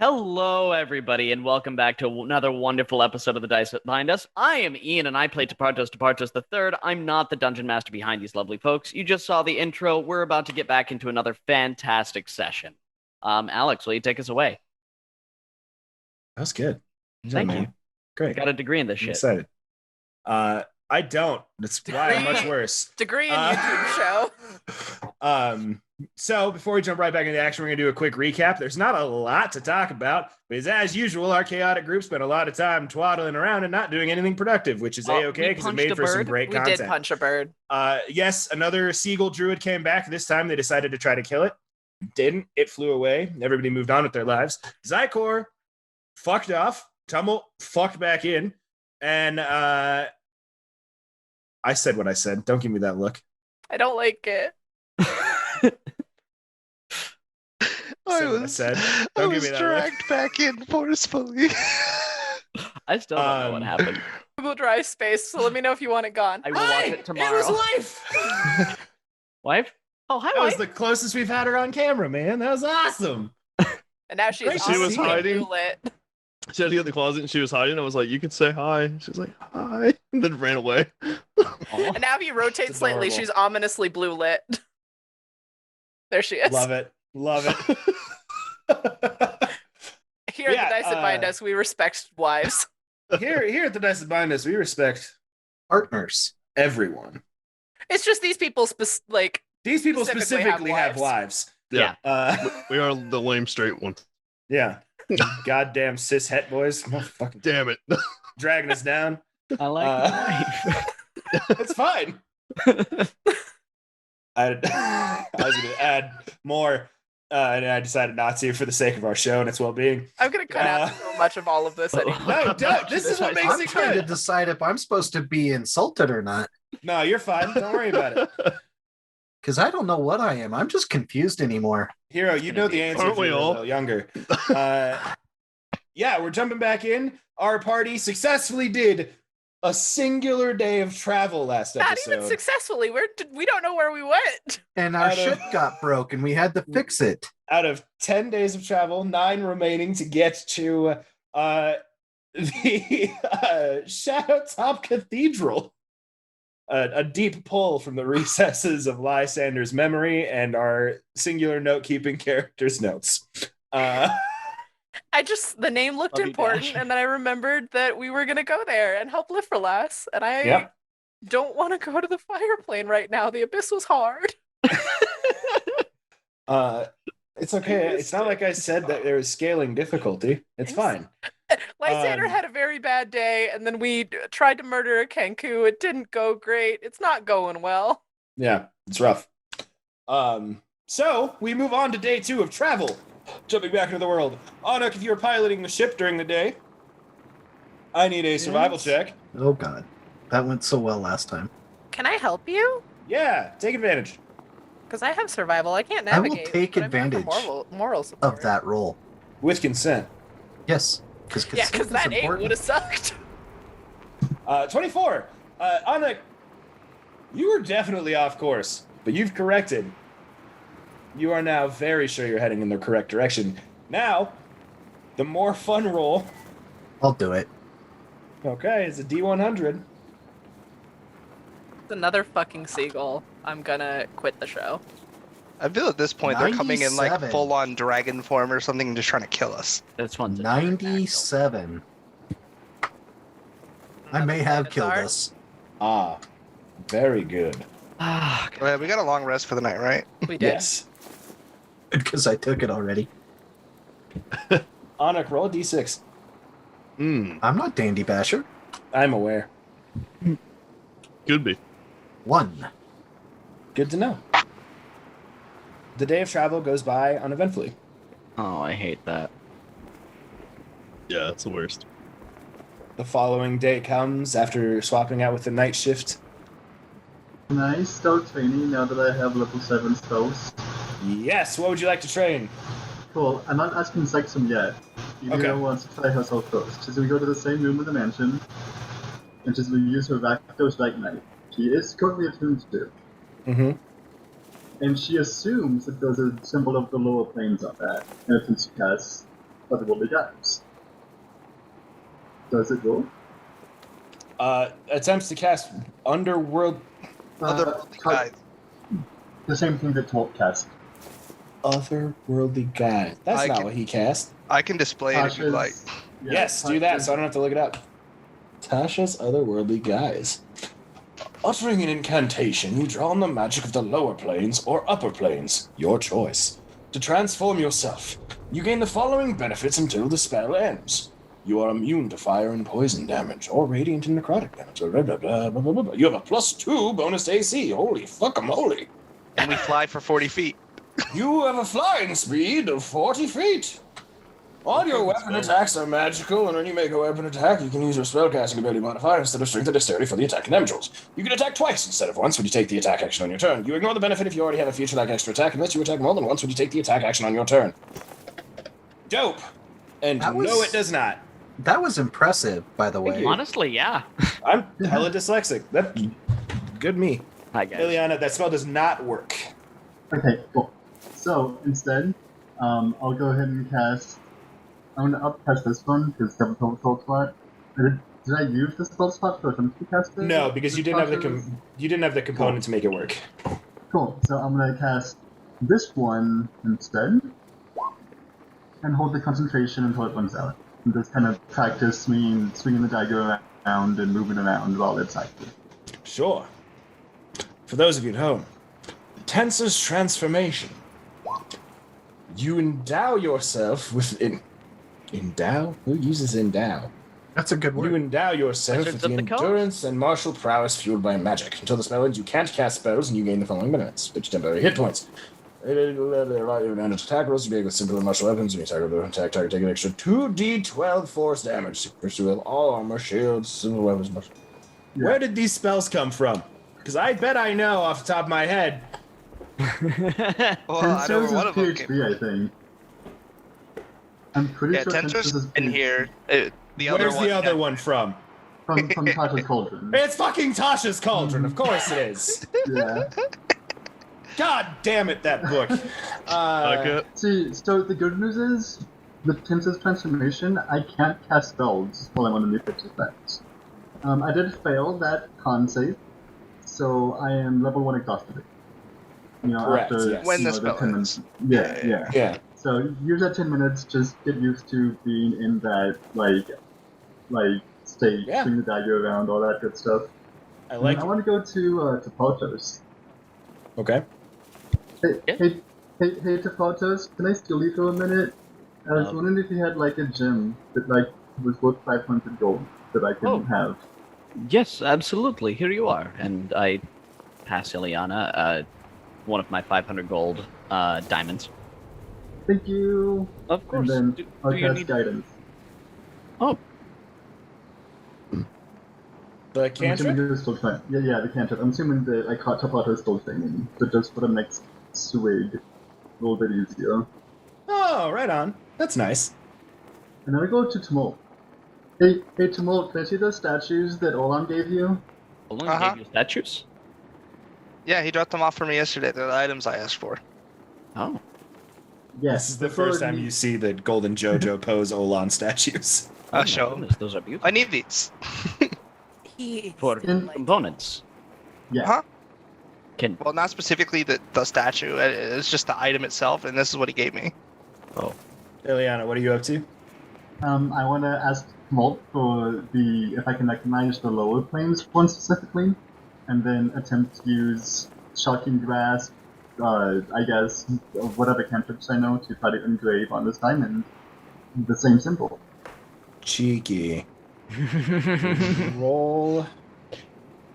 Hello, everybody, and welcome back to another wonderful episode of The Dice That Bind Us. I am Ian, and I play Tepartos the Third. I'm not the dungeon master behind these lovely folks. You just saw the intro. We're about to get back into another fantastic session. Alex, will you take us away? That was good. Thank you. Great. Got a degree in this I'm shit. excited. I don't. That's why I'm much worse. Degree in YouTube show. So before we jump right back into action, we're gonna do a quick recap. There's not a lot to talk about, because as usual, our chaotic group spent a lot of time twaddling around and not doing anything productive, which is a-okay because it made for some great content. We did punch a bird. Yes, another seagull druid came back. This time they decided to try to kill it. Didn't. It flew away. Everybody moved on with their lives. Zykor fucked off. Tumult fucked back in. And I said what I said. Don't give me that look. I don't like it. I was dragged back in forcefully. I still don't know what happened. Google Drive space, so let me know if you want it gone. I will watch it tomorrow. It was wife. Wife? Oh, hi, That was wife. the closest we've had her on camera, man. That was awesome. And now she's She was hiding. lit. She had to get in the closet and she was hiding. I was like, you can say hi. She was like, hi. And then ran away. And now if you rotate It's slightly, adorable. she's ominously blue lit. There she is. Love it. Love it. Here at the Dice That Bind Us, we respect wives. Here at the Dice That Bind Us, we respect partners. Everyone. It's just these people, These people specifically have wives. wives. Yeah. We are the lame straight ones. Yeah. Goddamn cis het boys. Fucking Damn it. dragging us down. I like wife. It's fine. I was going to add more, and I decided not to for the sake of our show and its well-being. I'm going to cut out so much of all of this anyway. No, don't. This is what makes I'm it trying to good. decide if I'm supposed to be insulted or not, No, you're fine. Don't worry about it. because I don't know what I am. I'm just confused anymore. Hero, you know the answer Aren't if we you're a all? little younger. Yeah, we're jumping back in. Our party successfully did a singular day of travel last Not episode. even successfully. We don't know where we went. And our Out of- ship got broke, and we had to fix it. Out of 10 days of travel, 9 remaining to get to the Shadowtop Cathedral. A deep pull from the recesses of Lysander's memory and our singular note-keeping character's notes. The name looked Love you, important, Dash. and then I remembered that we were going to go there and help live for less. And I Yep. don't want to go to the fire plane right now. The abyss was hard. It's okay. It's not like I said that there was scaling difficulty. It's fine. Lysander had a very bad day, and then we tried to murder a Kenku. It didn't go great. It's not going well. Yeah, it's rough. So we move on to day 2 of travel. Jumping back into the world. Anuk, if you were piloting the ship during the day, I need a survival check. Oh, God. That went so well last time. Can I help you? Yeah, take advantage. Because I have survival. I can't I will navigate. take but I'm here for advantage moral support. Of that roll. With consent. Yes. Because Yeah, because that 8 would have sucked. 24. Anuk, you were definitely off course, but you've corrected. You are now very sure you're heading in the correct direction. Now, the more fun roll, I'll do it. okay, is a D100. It's another fucking seagull. I'm gonna quit the show. I feel at this point they're coming in like 97. full-on dragon form or something and just trying to kill us. This one's a 97. I may have killed Sorry. us. Ah, very good. Ah, okay. Well, we got a long rest for the night, right? We did. Yes. Because I took it already. Anuk, roll a D6. Hmm. I'm not Dandy Basher. I'm aware. Could be. 1. Good to know. The day of travel goes by uneventfully. Oh, I hate that. Yeah, that's the worst. The following day comes after swapping out with the night shift. Can I start training now that I have level 7 spells? Yes, what would you like to train? Cool, I'm not asking Sexum yet. Okay. Yumira wants to try herself first. So we go to the same room in the mansion, and just we use her Rakdos Light Knight. She is currently attuned to. Mm-hmm. And she assumes that there's a symbol of the lower planes on that, and since she casts otherworldly guys. Does it go? Attempts to cast underworld. Otherworldly Cut- guys. The same thing that Tolt cast. Otherworldly guy. That's I not can- what he cast. I can display it if you'd like. Yeah, Yes, do that Tasha's- so I don't have to look it up. Tasha's otherworldly guise. Uttering an incantation, you draw on the magic of the lower planes or upper planes, your choice. To transform yourself, you gain the following benefits until the spell ends. You are immune to fire and poison damage, or radiant and necrotic damage, or blah blah blah blah blah blah. You have a +2 bonus to AC. Holy fuck-a-moly. And we fly for 40 feet. You have a flying speed of 40 feet. All your weapon attacks are magical, and when you make a weapon attack, you can use your spellcasting ability modifier instead of strength and dexterity for the attack and damage rolls. You can attack twice instead of once when you take the attack action on your turn. You ignore the benefit if you already have a feature-like extra attack, unless you attack more than once when you take the attack action on your turn. Dope. And That was- no, it does not. That was impressive, by the way. Honestly, yeah. I'm hella dyslexic. That good me. Hi guys. Ileana, that spell does not work. Okay, cool. So instead, I'll go ahead and cast. I'm gonna upcast this one because it's a spell slot. Did I use the spell slot for attempt to cast it? No, because you didn't have Tasha's? you didn't have the component to make it work. Cool. So I'm gonna cast this one instead, and hold the concentration until it runs out. And just kind of practice swinging the dagger around and moving around while it's active. Sure. For those of you at home, Tensor's transformation. You endow yourself with endow? Who uses endow? That's a good You word. endow yourself Wizards with the of the Coast. endurance and martial prowess fueled by magic. Until the spell ends, you can't cast spells, and you gain the following benefits: 50 temporary hit points. And attack rolls, you make with simple and martial weapons. When you attack with an attack target, take an extra 2d12 force damage. Pursue all armor, shields, simple weapons. Yeah. Where did these spells come from? Because I bet I know off the top of my head. Well, I know Tensor's where one is of them came PhD, I think. I'm pretty Yeah, sure Tensor's is in here. The other Where's one, the other one from? from Tasha's Cauldron. It's fucking Tasha's Cauldron. Of course it is. Yeah. God damn it, that book. Okay. See, so the good news is, with Tensor's transformation, I can't cast spells while I'm underneath its effects. I did fail that con save, so I am level 1 exhausted. You know, Correct, after yes. When the the spell 10 ends. minutes. Yeah. Yeah. So use that 10 minutes, just get used to being in that, like state, Yeah. swing the dagger around, all that good stuff. I like I it. want to go to Portos. Okay. Hey, Yeah. hey, Tafotos, can I steal you for a minute? I was wondering if you had like a gem that like was worth 500 gold that I can Oh. have. Yes, absolutely. Here you are. And I pass Ileana one of my 500 gold diamonds. Thank you. Of course. And then Do I'll you cast need... guidance. Oh, The I'm assuming cantrip? you're still trying. Yeah, the cantrip. I'm assuming that I caught Tafotos still training, but just for the next swig, a little bit easier. Oh, right on. That's nice. And then I go to Tumult. Hey, Tumult, can I see those statues that Olan gave you? Olin Uh-huh. gave you statues? Yeah, he dropped them off for me yesterday. They're the items I asked for. Oh. Yes. This is the first time you see the Golden Jojo pose Olan statues. Oh I'll my show 'em. goodness, those are beautiful. I need these. For In- components. Yeah. Huh? Can Well, not specifically the statue. It's just the item itself, and this is what he gave me. Ileana, what are you up to? I want to ask Molt for if I can recognize the lower planes one specifically, and then attempt to use Shocking Grasp, I guess, whatever cantrips I know to try to engrave on this diamond the same symbol. Cheeky. Roll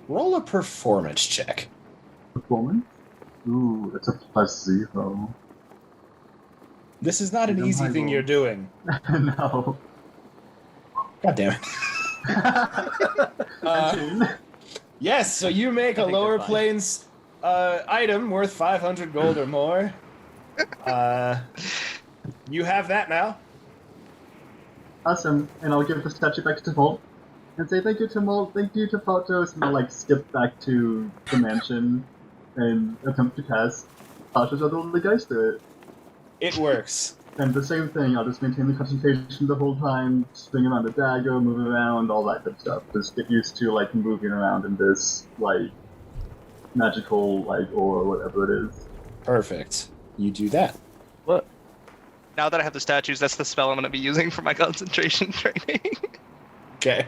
a performance check. Performance? Ooh, it's a +0. This is not an Damn easy high thing roll. you're doing. No. God damn it. 19. Yes, so you make a I think lower they're fine. planes item worth 500 gold or more. You have that now. Awesome. And I'll give the statue back to Molt and say thank you to Molt, thank you to Photos, and I'll like skip back to the mansion and attempt to cast Tasha's other guys to it. It works. And the same thing, I'll just maintain the concentration the whole time, swing around the dagger, move around, all that good stuff. Just get used to, like, moving around in this, like, magical, like, or whatever it is. Perfect. You do that. What? Now that I have the statues, that's the spell I'm going to be using for my concentration training. Okay.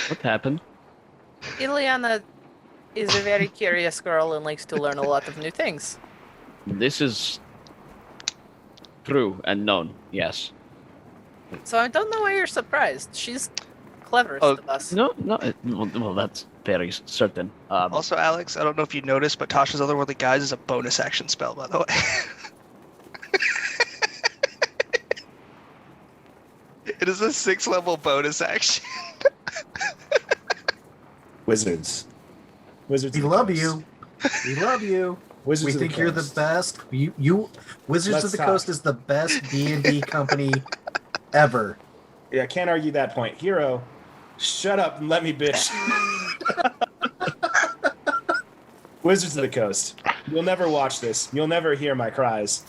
What happened? Ileana is a very curious girl and likes to learn a lot of new things. This is true and known, yes. So I don't know why you're surprised. She's cleverest Oh, of us. No, well, that's very certain. Also, Alex, I don't know if you noticed, but Tasha's Otherworldly Guise is a bonus action spell, by the way. It is a 6-level bonus action. Wizards. Wizards. We of the love Coast. you. We love you. Wizards We of think the you're the Coast. best. You Wizards Let's of the talk. Coast is the best D&D company ever. Yeah, can't argue that point. Hero, shut up and let me bitch. Wizards of the Coast. You'll never watch this. You'll never hear my cries.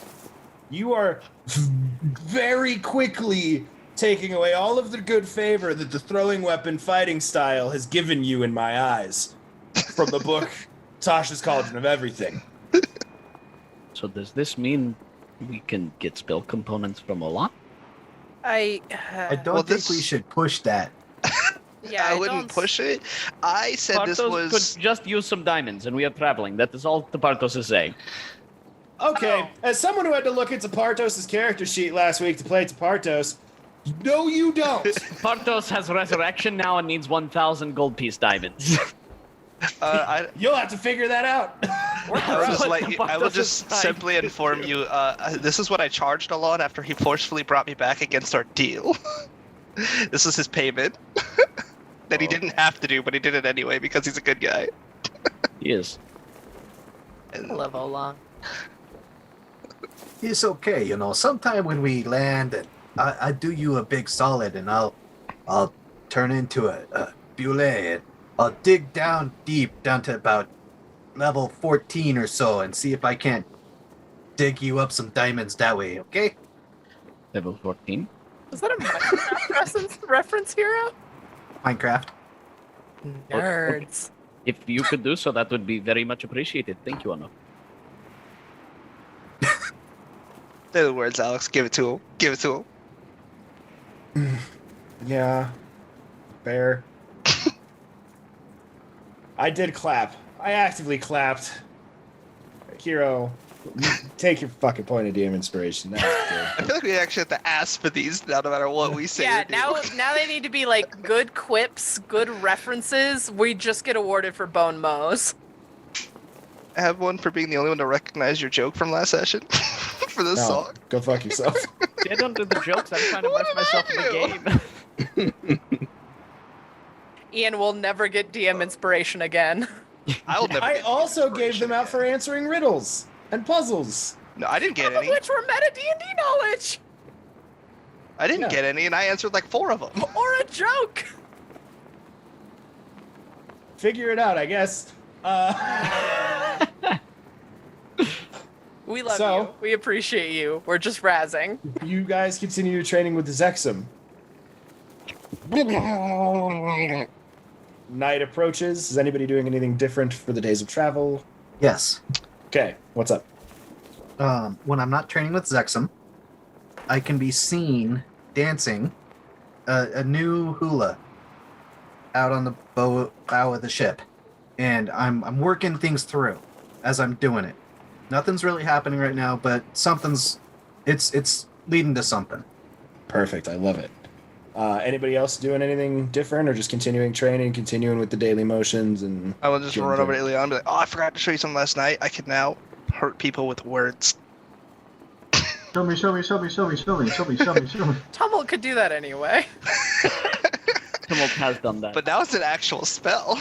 You are very quickly taking away all of the good favor that the throwing weapon fighting style has given you in my eyes from the book Tasha's Cauldron of Everything. So does this mean we can get spell components from a lot? I don't Well, think this- we should push that. Yeah, I wouldn't don't- push it. I said this Partos was... could just use some diamonds and we are traveling. That is all the Partos is saying. Okay, as someone who had to look into Partos' character sheet last week to play Partos, no, you don't. Partos has resurrection now and needs 1,000 gold piece diamonds. You'll have to figure that out. I will just simply inform you, this is what I charged Alon after he forcefully brought me back against our deal. This is his payment. That he didn't have to do, but he did it anyway because he's a good guy. He is. I love Oolong. It's okay, you know. Sometime when we land, and I do you a big solid, and I'll turn into a Bule, and I'll dig down deep, down to about level 14 or so, and see if I can't dig you up some diamonds that way. Okay? Level 14. Is that a Minecraft reference, Hero? Minecraft. Nerds. If you could do so, that would be very much appreciated. Thank you, Anno. They're the words, Alex. Give it to him. Give it to him. Yeah, fair. I did clap. I actively clapped. Hero, take your fucking point of DM inspiration. That was good. I feel like we actually have to ask for these now, no matter what we say. Yeah, or do. now they need to be like good quips, good references. We just get awarded for bone mows. I have one for being the only one to recognize your joke from last session. For this No, song. go fuck yourself. I don't do the jokes. I'm trying to What immerse myself in the game. Ian will never get DM inspiration again. I'll never. I get also inspiration gave them out again. for answering riddles and puzzles. No, I didn't get Some of any. which were meta D&D knowledge I didn't Yeah. get any, and I answered like 4 of them. or a joke. Figure it out, I guess. We love So- you. We appreciate you. We're just razzing. You guys continue your training with the Zexum. Night approaches. Is anybody doing anything different for the days of travel? Yes. Okay, what's up? When I'm not training with Zexum, I can be seen dancing a new hula out on the bow of the ship, and I'm working things through as I'm doing it. Nothing's really happening right now, but it's leading to something. Perfect, I love it. Anybody else doing anything different or just continuing training, continuing with the daily motions and I will just Getting run over to through. Ileana and be like, oh, I forgot to show you something last night. I can now hurt people with words. Show me. Tumult could do that anyway. Tumult has done that. But now it's an actual spell.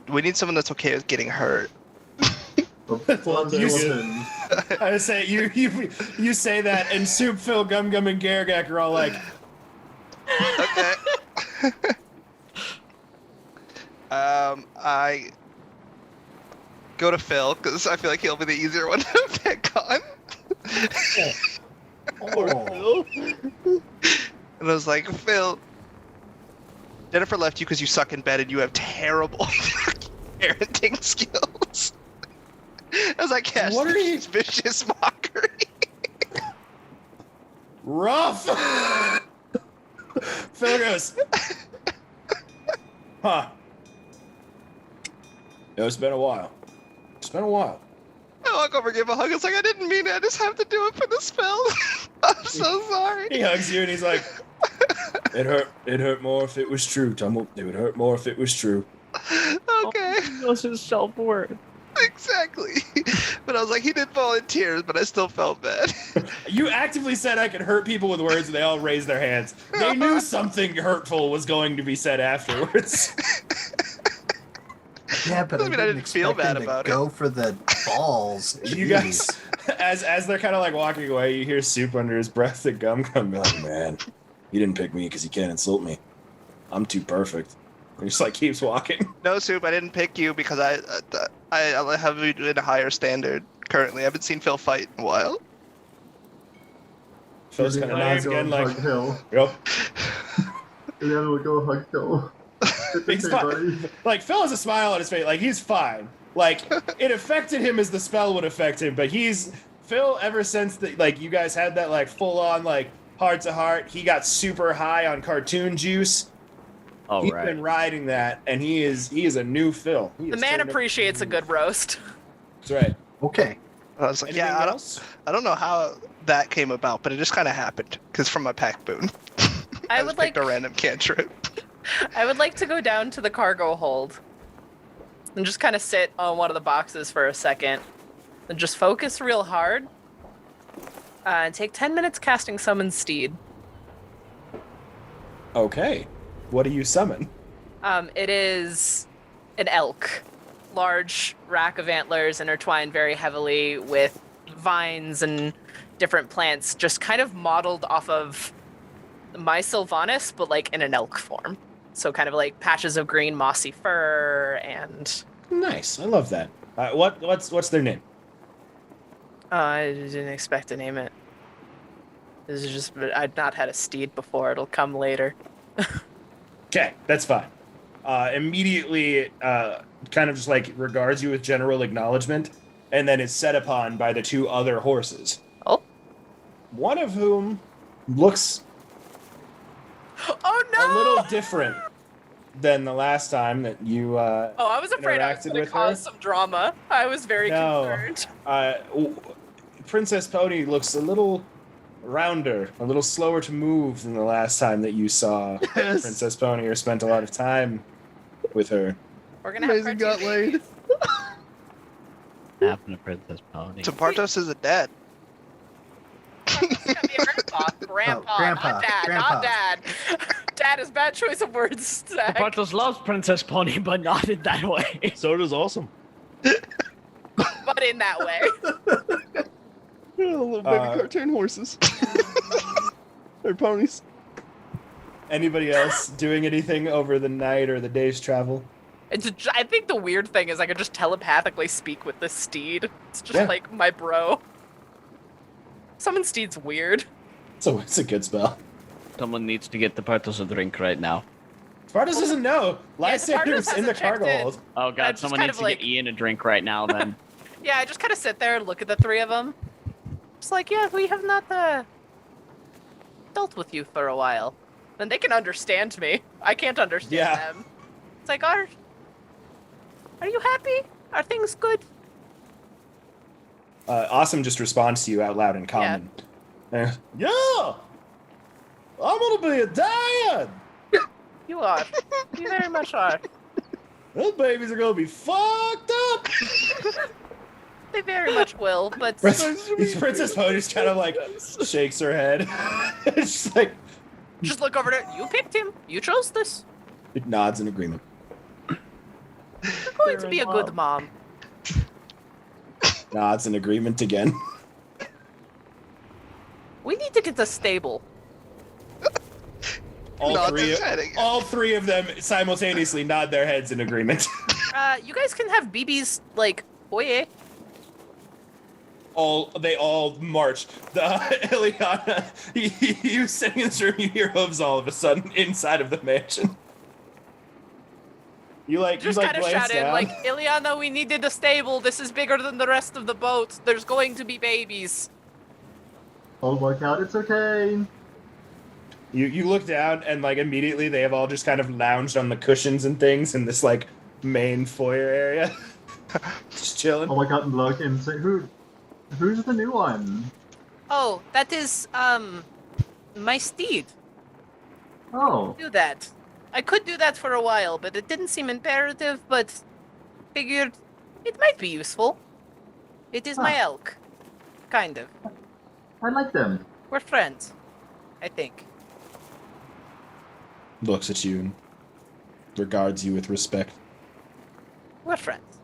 We need someone that's okay with getting hurt. Listen, I say you say that and Soup, Phil, Gum Gum, and Gargak are all like, Okay. I go to Phil because I feel like he'll be the easier one to pick on. Oh. And I was like, Phil, Jennifer left you because you suck in bed and you have terrible parenting skills. I was like, yes, What are you- vicious mockery. Rough. Phil goes, huh. It's been a while. I walk over, give a hug. It's like, I didn't mean it. I just have to do it for the spell. I'm so sorry. He hugs you and he's like, it hurt more if it was true, Tumble. It would hurt more if it was true. Okay. That's his self-worth. Exactly. But I was like, he did volunteers, but I still felt bad. You actively said I could hurt people with words and they all raised their hands. They knew something hurtful was going to be said afterwards. Yeah, but Doesn't mean I didn't feel bad about it. Go for the balls. You Jeez. guys, as they're kind of like walking away, you hear Soup under his breath at Gum be like, man, you didn't pick me because you can't insult me. I'm too perfect. And he just like keeps walking. No, Soup, I didn't pick you because I have you in a higher standard currently. I haven't seen Phil fight in a while. Phil's kind of nods Go again like, hug Hill. yep. And then we'll go hug Hill. He's Okay, fine. buddy. Like, Phil has a smile on his face. Like, he's fine. Like, it affected him as the spell would affect him, but Phil, ever since that, like, you guys had that, like, full-on, like, heart-to-heart, he got super high on cartoon juice. All He's right. been riding that, and he is a new Phil. He The is man turned up- appreciates a good roast. That's right. Okay. I was like, Anything yeah, else? I don't know how that came about, but it just kind of happened because from my pack boon. I I would just picked like a random cantrip. I would like to go down to the cargo hold and just kind of sit on one of the boxes for a second and just focus real hard. And take 10 minutes casting Summon Steed. Okay. What do you summon? It is an elk. Large rack of antlers intertwined very heavily with vines and different plants, just kind of modeled off of my Sylvanas, but like in an elk form. So kind of like patches of green mossy fur and... Nice. I love that. What's their name? I didn't expect to name it. This is just... I've not had a steed before. It'll come later. Okay, that's fine. Immediately, kind of just like regards you with general acknowledgement, and then is set upon by the two other horses. Oh. One of whom looks Oh no! a little different than the last time that you Oh, I was afraid I was interacted going to with cause her? some drama. I was very No. concerned. Princess Pony looks a little rounder, a little slower to move than the last time that you saw Yes. Princess Pony or spent a lot of time with her. We're going to have Amazing cartoon got laid. babies. Happened to Princess Pony. So Partos is a dad. It's gonna be a grandpa. Grandpa, grandpa, not dad, grandpa. not dad. Dad is bad choice of words, Zach. Bartos loves Princess Pony, but not in that way. So does awesome. But in that way. Yeah, little baby Uh, cartoon horses. They're ponies. Anybody else doing anything over the night or the day's travel? I think the weird thing is I could just telepathically speak with this steed. It's just Yeah. like my bro. Summon Steed's weird. So it's a good spell. Someone needs to get the Bartos a drink right now. Spartus doesn't know. Yeah, Lysander's Spartus in the hasn't cargo checked in. hold. Oh I god, just someone kind needs of to like- get Ian a drink right now then. Yeah, I just kind of sit there and look at the three of them. Just like, yeah, we have not dealt with you for a while. And they can understand me. I can't understand Yeah. them. It's like, are you happy? Are things good? Awesome just responds to you out loud in common. Yeah! I'm gonna be a dad! You are. You very much are. Those babies are gonna be fucked up! They very much will, but Princess Pony's kind of like shakes her head. She's like, just look over there. You picked him. You chose this. it nods in agreement. You're going to be a good mom. Nods in agreement again. We need to get a stable. All three of them simultaneously nod their heads in agreement. You guys can have BB's, like, oye. They all march. Ileana, you sitting in this room, you hear hooves all of a sudden inside of the mansion. You Just kind of glance shouted, down. like, Ileana, we needed a stable. This is bigger than the rest of the boat. There's going to be babies. I'll work out. It's okay. You look down and like immediately they have all just kind of lounged on the cushions and things in this like main foyer area. Just chilling. I'll work out and look and say, who's the new one? Oh, that is, my steed. Oh, Do that. I could do that for a while, but it didn't seem imperative, but figured it might be useful. It is my elk. Kind of. I like them. We're friends. I think. Looks at you and regards you with respect. We're friends.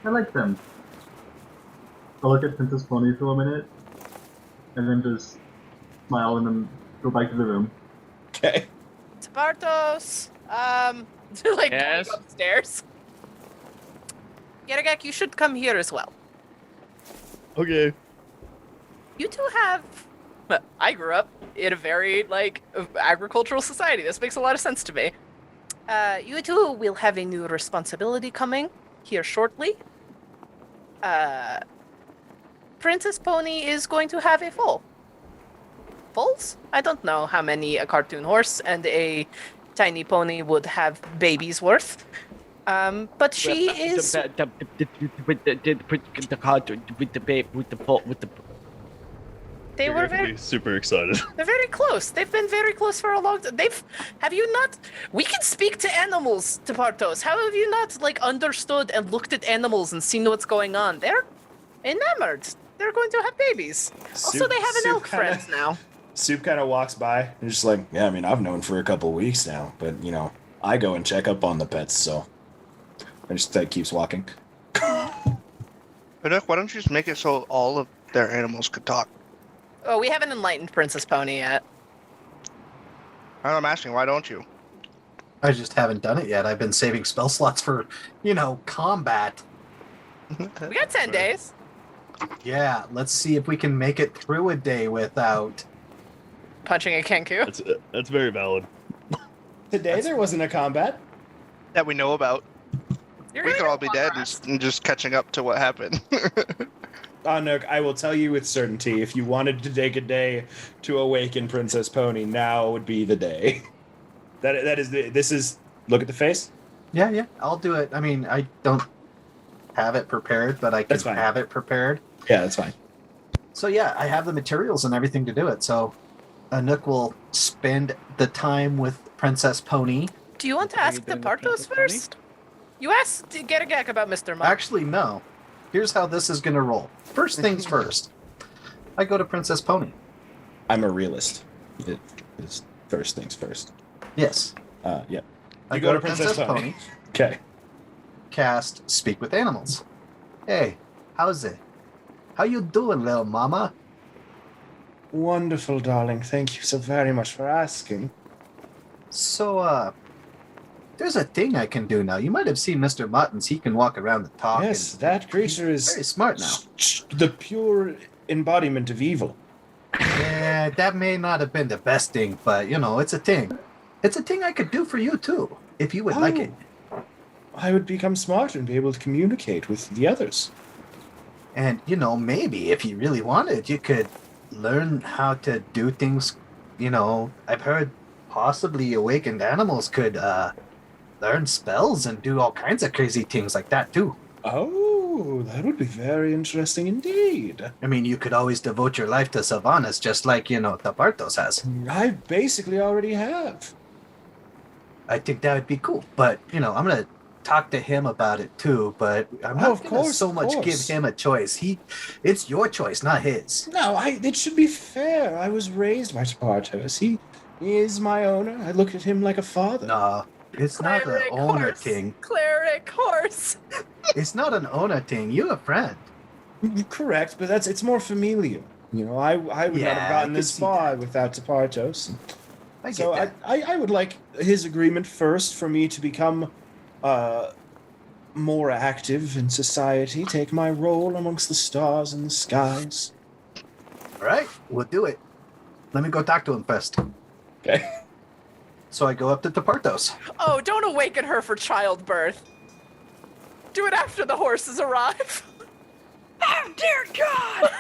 I like them. I'll look at Princess Pony for a minute, and then just smile and then go back to the room. Okay. Bartos, like Yes? going upstairs. Yergak, you should come here as well. Okay. You two have. I grew up in a very agricultural society. This makes a lot of sense to me. You two will have a new responsibility coming here shortly. Princess Pony is going to have a foal. Foals? I don't know how many a cartoon horse and a tiny pony would have babies worth. But she is. With the They You're were gonna very. be super excited. They're very close. They've been very close for a long time. Have you not? We can speak to animals, Tepartos. How have you not understood and looked at animals and seen what's going on? They're enamored. They're going to have babies. Also, they have an elk friend now. Soup kind of walks by and just like, yeah, I mean, I've known for a couple weeks now, but I go and check up on the pets, so I just keeps walking. But why don't you just make it so all of their animals could talk? Oh, we haven't enlightened Princess Pony yet. I'm asking, why don't you? I just haven't done it yet. I've been saving spell slots for, combat. We got 10 days. Yeah, let's see if we can make it through a day without. Punching a Kenku. That's very valid. Today there wasn't a combat. That we know about. You're We gonna could get all be long dead rest. and just catching up to what happened. Nook, I will tell you with certainty, if you wanted to take a day to awaken Princess Pony, now would be the day. This is look at the face. Yeah, I'll do it. I mean, I don't have it prepared, but I can That's fine. have it prepared. Yeah, that's fine. So yeah, I have the materials and everything to do it. So Anouk will spend the time with Princess Pony. Do you want to Are you ask the doing the Partos Princess Pony? first? You asked Geragak about Mr. Monk. Actually, no. Here's how this is going to roll. First things first. I go to Princess Pony. I'm a realist. It's first things first. Yes. Yeah. I You go to Princess Pony. Okay. Cast Speak with Animals. Hey, how's it? How you doing, little mama? Wonderful, darling. Thank you so very much for asking. So, there's a thing I can do now. You might have seen Mr. Muttons. He can walk around and talk. Yes, and that creature he's is very smart now. the pure embodiment of evil. Yeah, that may not have been the best thing, but, it's a thing. It's a thing I could do for you, too, if you would like it. I would become smarter and be able to communicate with the others. And, maybe if you really wanted, you could learn how to do things. I've heard possibly awakened animals could learn spells and do all kinds of crazy things like that, too. Oh, that would be very interesting indeed. I mean, you could always devote your life to Sylvanas, just like, the Bartos has. I basically already have. I think that would be cool. But, I'm going to talk to him about it, too. But I'm not of going to course, so of much give course. him a choice. It's your choice, not his. No, it should be fair. I was raised by Spartos. He is my owner. I look at him like a father. No, it's not an Cleric owner horse. thing. Cleric horse. It's not an owner thing. You're a friend. Correct, but it's more familial. I would not Yeah, have I gotten could this see far that. without Spartos. I get So that. I would like his agreement first for me to become more active in society, take my role amongst the stars and the skies. All right, we'll do it. Let me go talk to him first. Okay. So I go up to Tepartos. Oh, don't awaken her for childbirth. Do it after the horses arrive. Oh, dear God!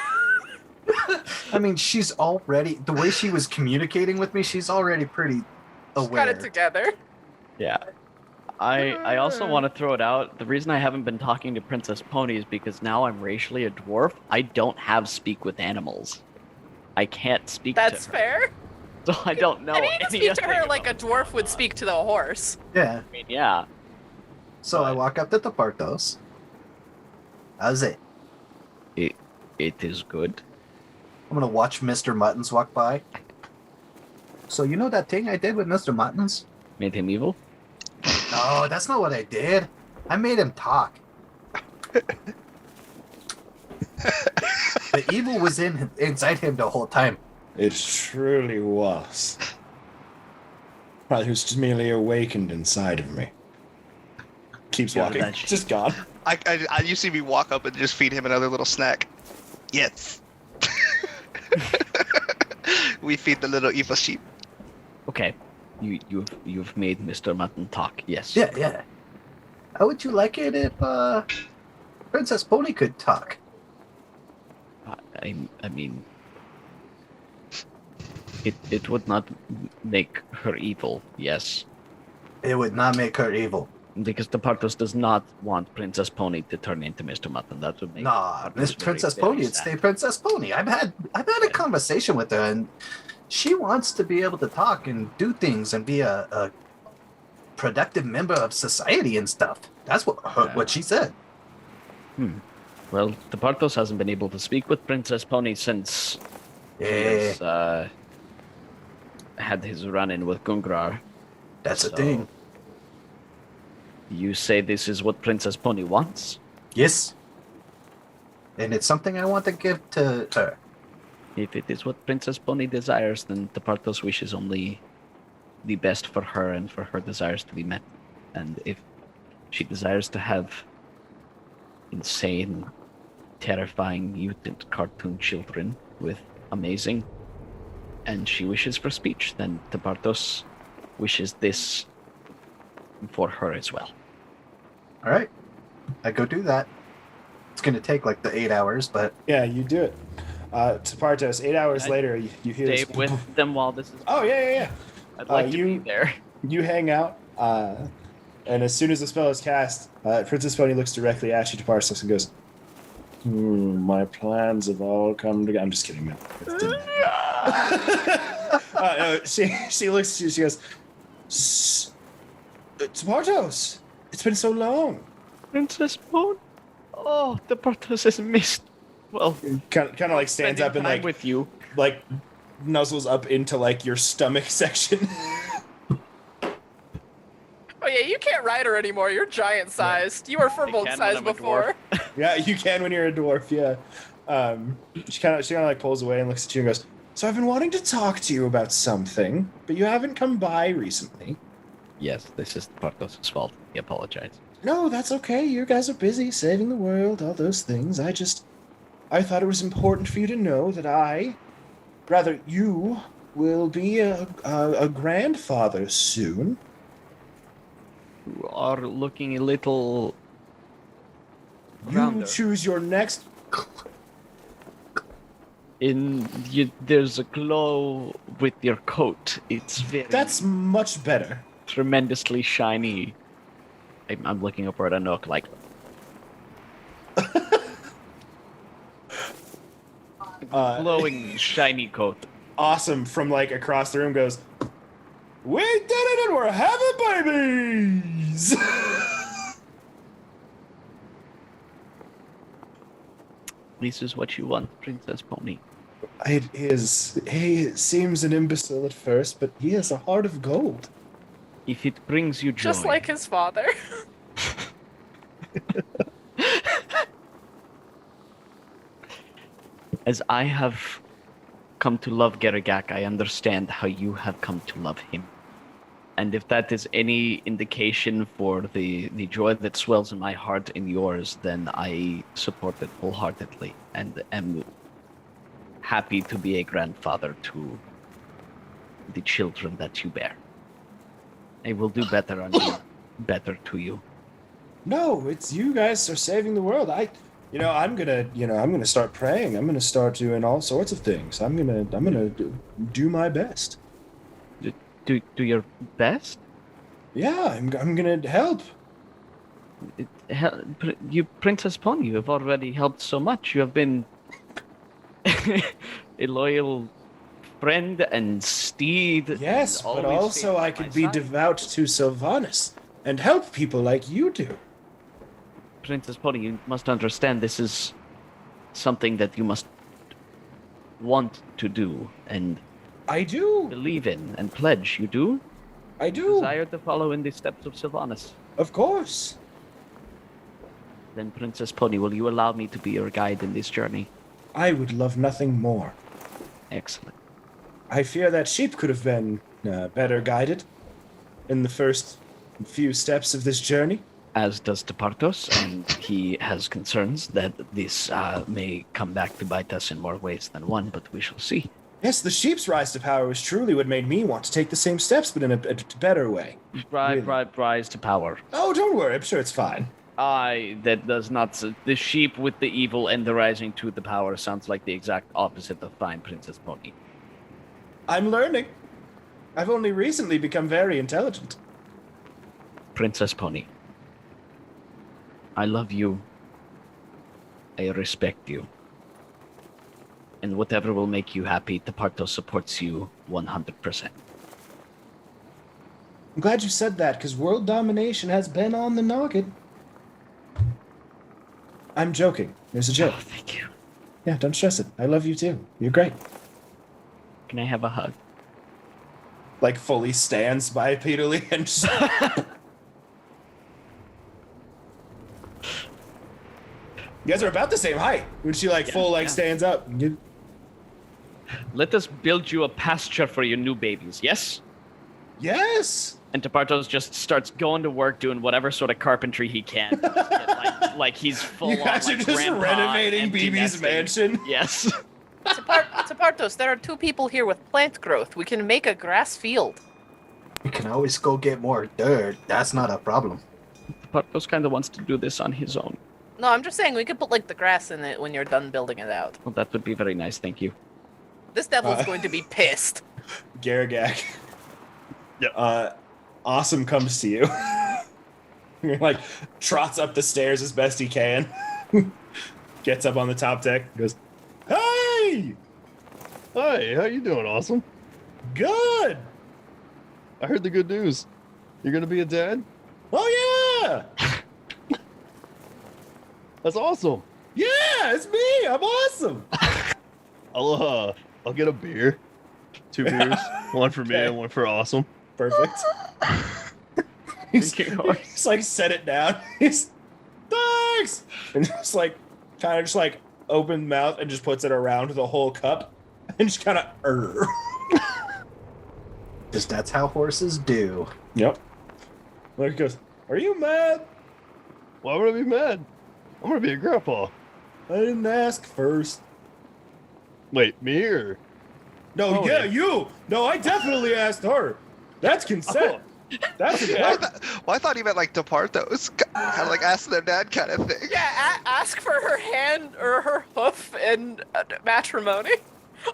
I mean, she's already, the way she was communicating with me, she's already pretty Got aware. it together. Yeah. I also want to throw it out. The reason I haven't been talking to Princess Pony is because now I'm racially a dwarf. I don't have speak with animals. I can't speak That's to her. fair. So I don't know I mean, you can any speak to her other- like a dwarf would speak to the horse. Yeah. I mean, yeah. So I walk up to Tepartos. How's it? It is good. I'm gonna watch Mr. Muttons walk by. So you know that thing I did with Mr. Muttons? Made him evil? No, that's not what I did. I made him talk. The evil was inside him the whole time. It truly was. Well, he was just merely awakened inside of me. Keeps Yeah, walking. that's- Just gone. You see me walk up and just feed him another little snack. Yes. We feed the little evil sheep. Okay. You've made Mr. Mutton talk, yes. Yeah. How would you like it if Princess Pony could talk? I mean, it would not make her evil, yes. It would not make her evil. Because the Partos does not want Princess Pony to turn into Mr. Mutton. That would make Nah, Partos Miss very, Princess very Pony, it's sad. stay Princess Pony. I've had a conversation with her, and she wants to be able to talk and do things and be a productive member of society and stuff. That's what she said. Well, the Partos hasn't been able to speak with Princess Pony since he Yeah, has, had his run-in with Gungrar. that's a so- thing. You say this is what Princess Pony wants? Yes. And it's something I want to give to her. If it is what Princess Pony desires, then the Partos wishes only the best for her and for her desires to be met. And if she desires to have insane, terrifying, mutant cartoon children with amazing, and she wishes for speech, then the Partos wishes this for her as well. All right. I go do that. It's going to take like the 8 hours, but Yeah, you do it. Tepartos, 8 hours Can I later, you hear Stay this. with them while this is. Oh, yeah. I'd like to be you- there. You hang out, and as soon as the spell is cast, Princess Pony looks directly at you, Tepartos, and goes, my plans have all come together. I'm just kidding, man. No, she looks at you, she goes, Tepartos, it's been so long. Princess Pony. Oh, the Partos is missed. Well, Kind of like stands spending up and time like with you. like nuzzles up into like your stomach section. Oh yeah, you can't ride her anymore. You're giant sized. You were full can when size I'm a before. Yeah, you can when you're a dwarf. Yeah. She kind of like pulls away and looks at you and goes, "So I've been wanting to talk to you about something, but you haven't come by recently." Yes, this is the Partos' fault. He apologized. No, that's okay. You guys are busy saving the world, all those things. I thought it was important for you to know that you will be a grandfather soon. You are looking a little. You rounder. choose your next. There's a glow with your coat. It's very That's much better. tremendously shiny. I'm looking upward at Nook like. Glowing shiny coat. Awesome from like across the room goes, "We did it and we're having babies." This is what you want, Princess Pony. He seems an imbecile at first, but he has a heart of gold. If it brings you joy. Just like his father. As I have come to love Garagak, I understand how you have come to love him. And if that is any indication for the joy that swells in my heart and yours, then I support it wholeheartedly and am happy to be a grandfather to the children that you bear. I will do better on you, better to you. No, it's you guys are saving the world. I'm gonna start praying. I'm gonna start doing all sorts of things. I'm gonna do my best. Do your best? Yeah, I'm gonna help. You, Princess Pony, you have already helped so much. You have been a loyal friend and steed. Yes, and but always also stayed I by my could be side. devout to Sylvanas and help people like you do. Princess Pony, you must understand this is something that you must want to do and I do. believe in and pledge. You do? I do. Desire to follow in the steps of Sylvanas. Of course. Then, Princess Pony, will you allow me to be your guide in this journey? I would love nothing more. Excellent. I fear that sheep could have been better guided in the first few steps of this journey. As does Tepartos, and he has concerns that this may come back to bite us in more ways than one, but we shall see. Yes, the sheep's rise to power was truly what made me want to take the same steps, but in a better way. Rise to power. Oh, don't worry. I'm sure it's fine. That does not. The sheep with the evil and the rising to the power sounds like the exact opposite of fine, Princess Pony. I'm learning. I've only recently become very intelligent. Princess Pony, I love you. I respect you. And whatever will make you happy, Tepartos supports you 100%. I'm glad you said that, because world domination has been on the noggin. I'm joking. There's a joke. Oh, thank you. Yeah, don't stress it. I love you too. You're great. Can I have a hug? Like, fully stands by Peter Lee and just... You guys are about the same height when she stands up. Let us build you a pasture for your new babies, yes? Yes. And Tepartos just starts going to work doing whatever sort of carpentry he can. To get, like he's full You on guys are like, just grandpa renovating empty BB's nesting. mansion. Yes. Tepartos, there are 2 people here with plant growth. We can make a grass field. You can always go get more dirt. That's not a problem. Tepartos kind of wants to do this on his own. No, I'm just saying we could put like the grass in it when you're done building it out. Well, that would be very nice, thank you. This devil's going to be pissed. Garagak. Yep. Awesome comes to you. You're like, trots up the stairs as best he can. Gets up on the top deck, goes, "Hey! Hi, how you doing, Awesome? Good! I heard the good news. You're gonna be a dad? Oh, yeah! That's awesome. Yeah, it's me! I'm awesome! I'll get a beer. 2 beers. One for me Okay. and one for Awesome. Perfect. he's like, set it down. He's, thanks! And just like, kind of just like, open mouth and just puts it around the whole cup. And just kind of, Just that's how horses do. Yep. Like, he goes, "Are you mad? Why would I be mad? I'm gonna be a grandpa. I didn't ask first." Wait, me or? No, Oh, yeah, yeah. you. No, I definitely asked her. That's consent. That's important. Well, I thought he meant like Tepartos, kind of like ask their dad kind of thing. Yeah, ask for her hand or her hoof in matrimony.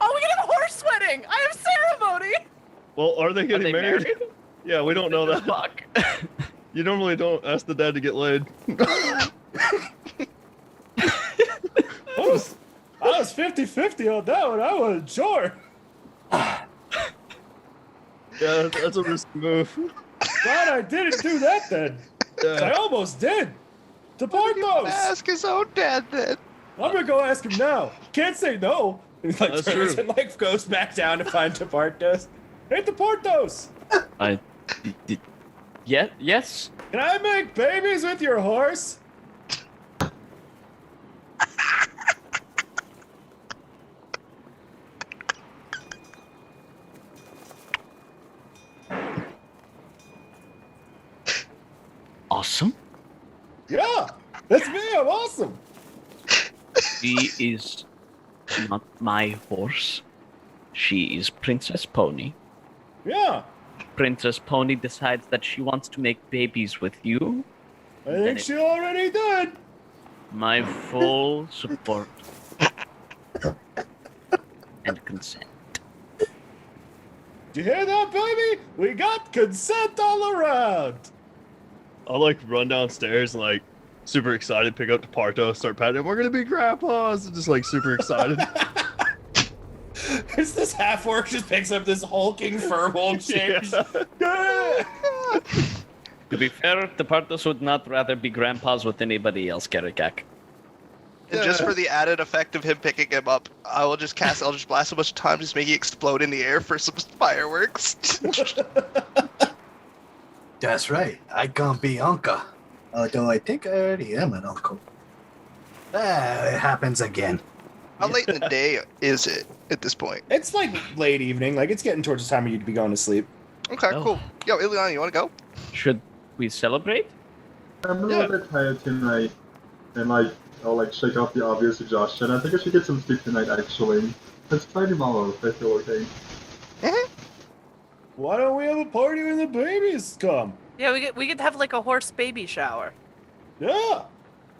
Oh, we can have a horse wedding! I have ceremony! Well, are they getting they married? Yeah, we don't know that. Fuck. You normally don't ask the dad to get laid. I was 50-50 on that one. I wasn't sure. Yeah, that's a risky move. Glad I didn't do that then. I Yeah. almost did. To Why didn't he Porthos. ask his own dad then. I'm gonna go ask him now. Can't say no. And he like That's turns true. and like goes back down to find Tepartos. Hey, Tepartos, Yes? can I make babies with your horse? awesome? Yeah, that's me. I'm awesome. She is not my horse. She is Princess Pony. Yeah, Princess Pony decides that she wants to make babies with you. I think she already did. My full support and consent. Do you hear that, baby? We got consent all around. I'll like run downstairs and like super excited, pick up the Parto, start patting him. We're gonna be grandpas, and just like super excited. It's this half orc just picks up this hulking furbolg shape. Yeah. To be fair, the Partos would not rather be grandpas with anybody else, Garrikak. And just for the added effect of him picking him up, I'll just blast a bunch of times, just make it explode in the air for some fireworks. That's right. I can't be uncle. Although I think I already am an uncle. It happens again. How late in the day is it at this point? It's like late evening. Like it's getting towards the time you'd be going to sleep. Okay, Oh. cool. Yo, Ileana, you want to go? Should we celebrate? I'm a little bit tired tonight, and I'll shake off the obvious exhaustion. I think I should get some sleep tonight, actually. Let's try tomorrow if I feel okay. Why don't we have a party when the babies come? Yeah, we could have like a horse baby shower. Yeah,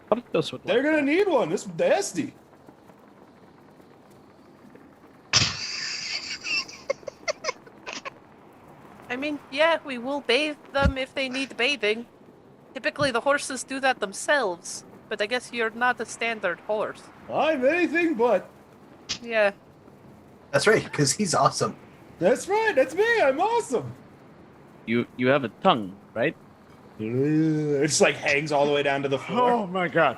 Partos would they're like gonna need one. This is nasty. I mean, yeah, we will bathe them if they need bathing. Typically, the horses do that themselves, but I guess you're not a standard horse. I'm anything but. Yeah. That's right, because he's awesome. That's right. That's me. I'm awesome. You have a tongue, right? It just like hangs all the way down to the floor. my god.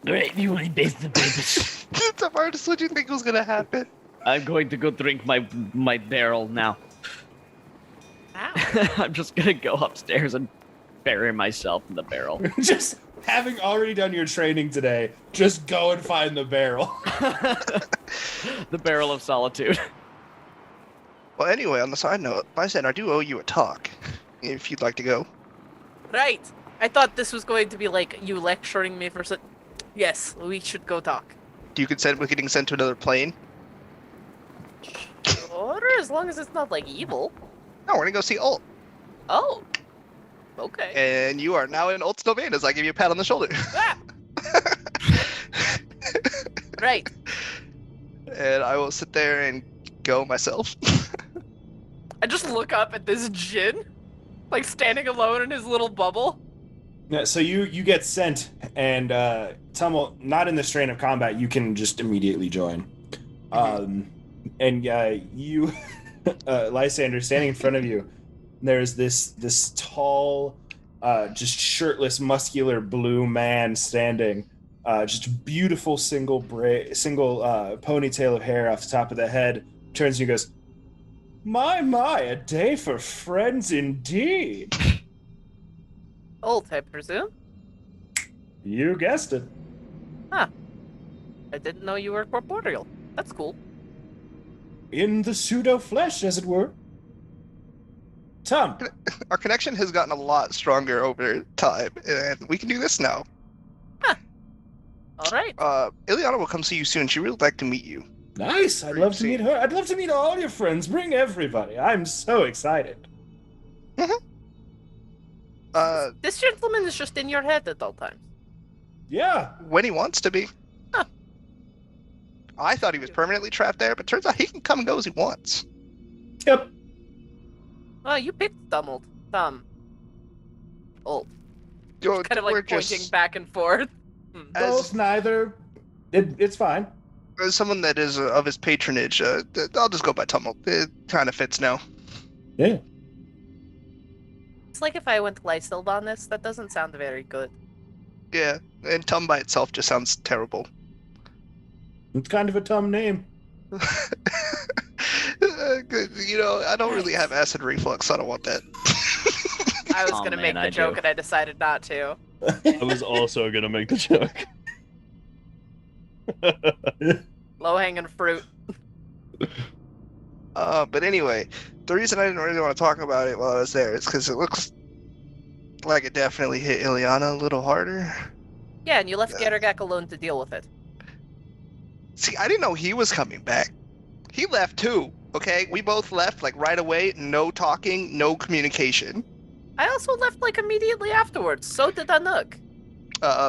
Great, you want to bathe the babies? Tavares, what do you think was gonna happen? I'm going to go drink my barrel now. Ow. I'm just gonna go upstairs and bury myself in the barrel. Just having already done your training today, just go and find the barrel. The barrel of solitude. Well, anyway, on the side note, Bystander, I do owe you a talk, if you'd like to go. Right. I thought this was going to be like you lecturing me for Yes, we should go talk. Do you consent with getting sent to another plane? Sure, as long as it's not like evil. No, we're gonna go see Ult. Oh. Okay. And you are now in Ult's domain as I give you a pat on the shoulder. Ah! Right. And I will sit there and go myself. I just look up at this Jin, like standing alone in his little bubble. Yeah, so you get sent, and Tummel, not in the strain of combat, you can just immediately join. And you, Lysander, standing in front of you, there's this tall, just shirtless, muscular blue man standing, just beautiful single ponytail of hair off the top of the head. Turns to you and goes, My, a day for friends indeed. Ult, I presume? You guessed it. I didn't know you were corporeal. That's cool. In the pseudo-flesh, as it were. Tom. Our connection has gotten a lot stronger over time, and we can do this now. All right. Ileana will come see you soon. She really would like to meet you. Nice. I'd love to meet her. I'd love to meet all your friends. Bring everybody. I'm so excited. This gentleman is just in your head at all times. Yeah. When he wants to be. Huh. I thought he was permanently trapped there, but turns out he can come and go as he wants. Yep. Oh, you picked Ult. Ult. Yo, Kind of we're like pointing just, back and forth. Both, neither. It's fine. as someone that is of his patronage, I'll just go by Tummel. It kind of fits now. Yeah. It's like if I went Lysild on this, that doesn't sound very good. Yeah, and Tum by itself just sounds terrible. It's kind of a Tum name. You know, I don't really have acid reflux, so I don't want that. I was Oh, gonna man, make the I joke do. and I decided not to. I was also gonna make the joke. Low hanging fruit. But anyway, The reason I didn't really want to talk about it while I was there is because it looks like it definitely hit Ileana a little harder. Yeah, and you left Garagak alone to deal with it. See, I didn't know he was coming back. He left too, okay? We both left, like, right away. No talking, no communication. I also left, like, immediately afterwards. So did Anuk.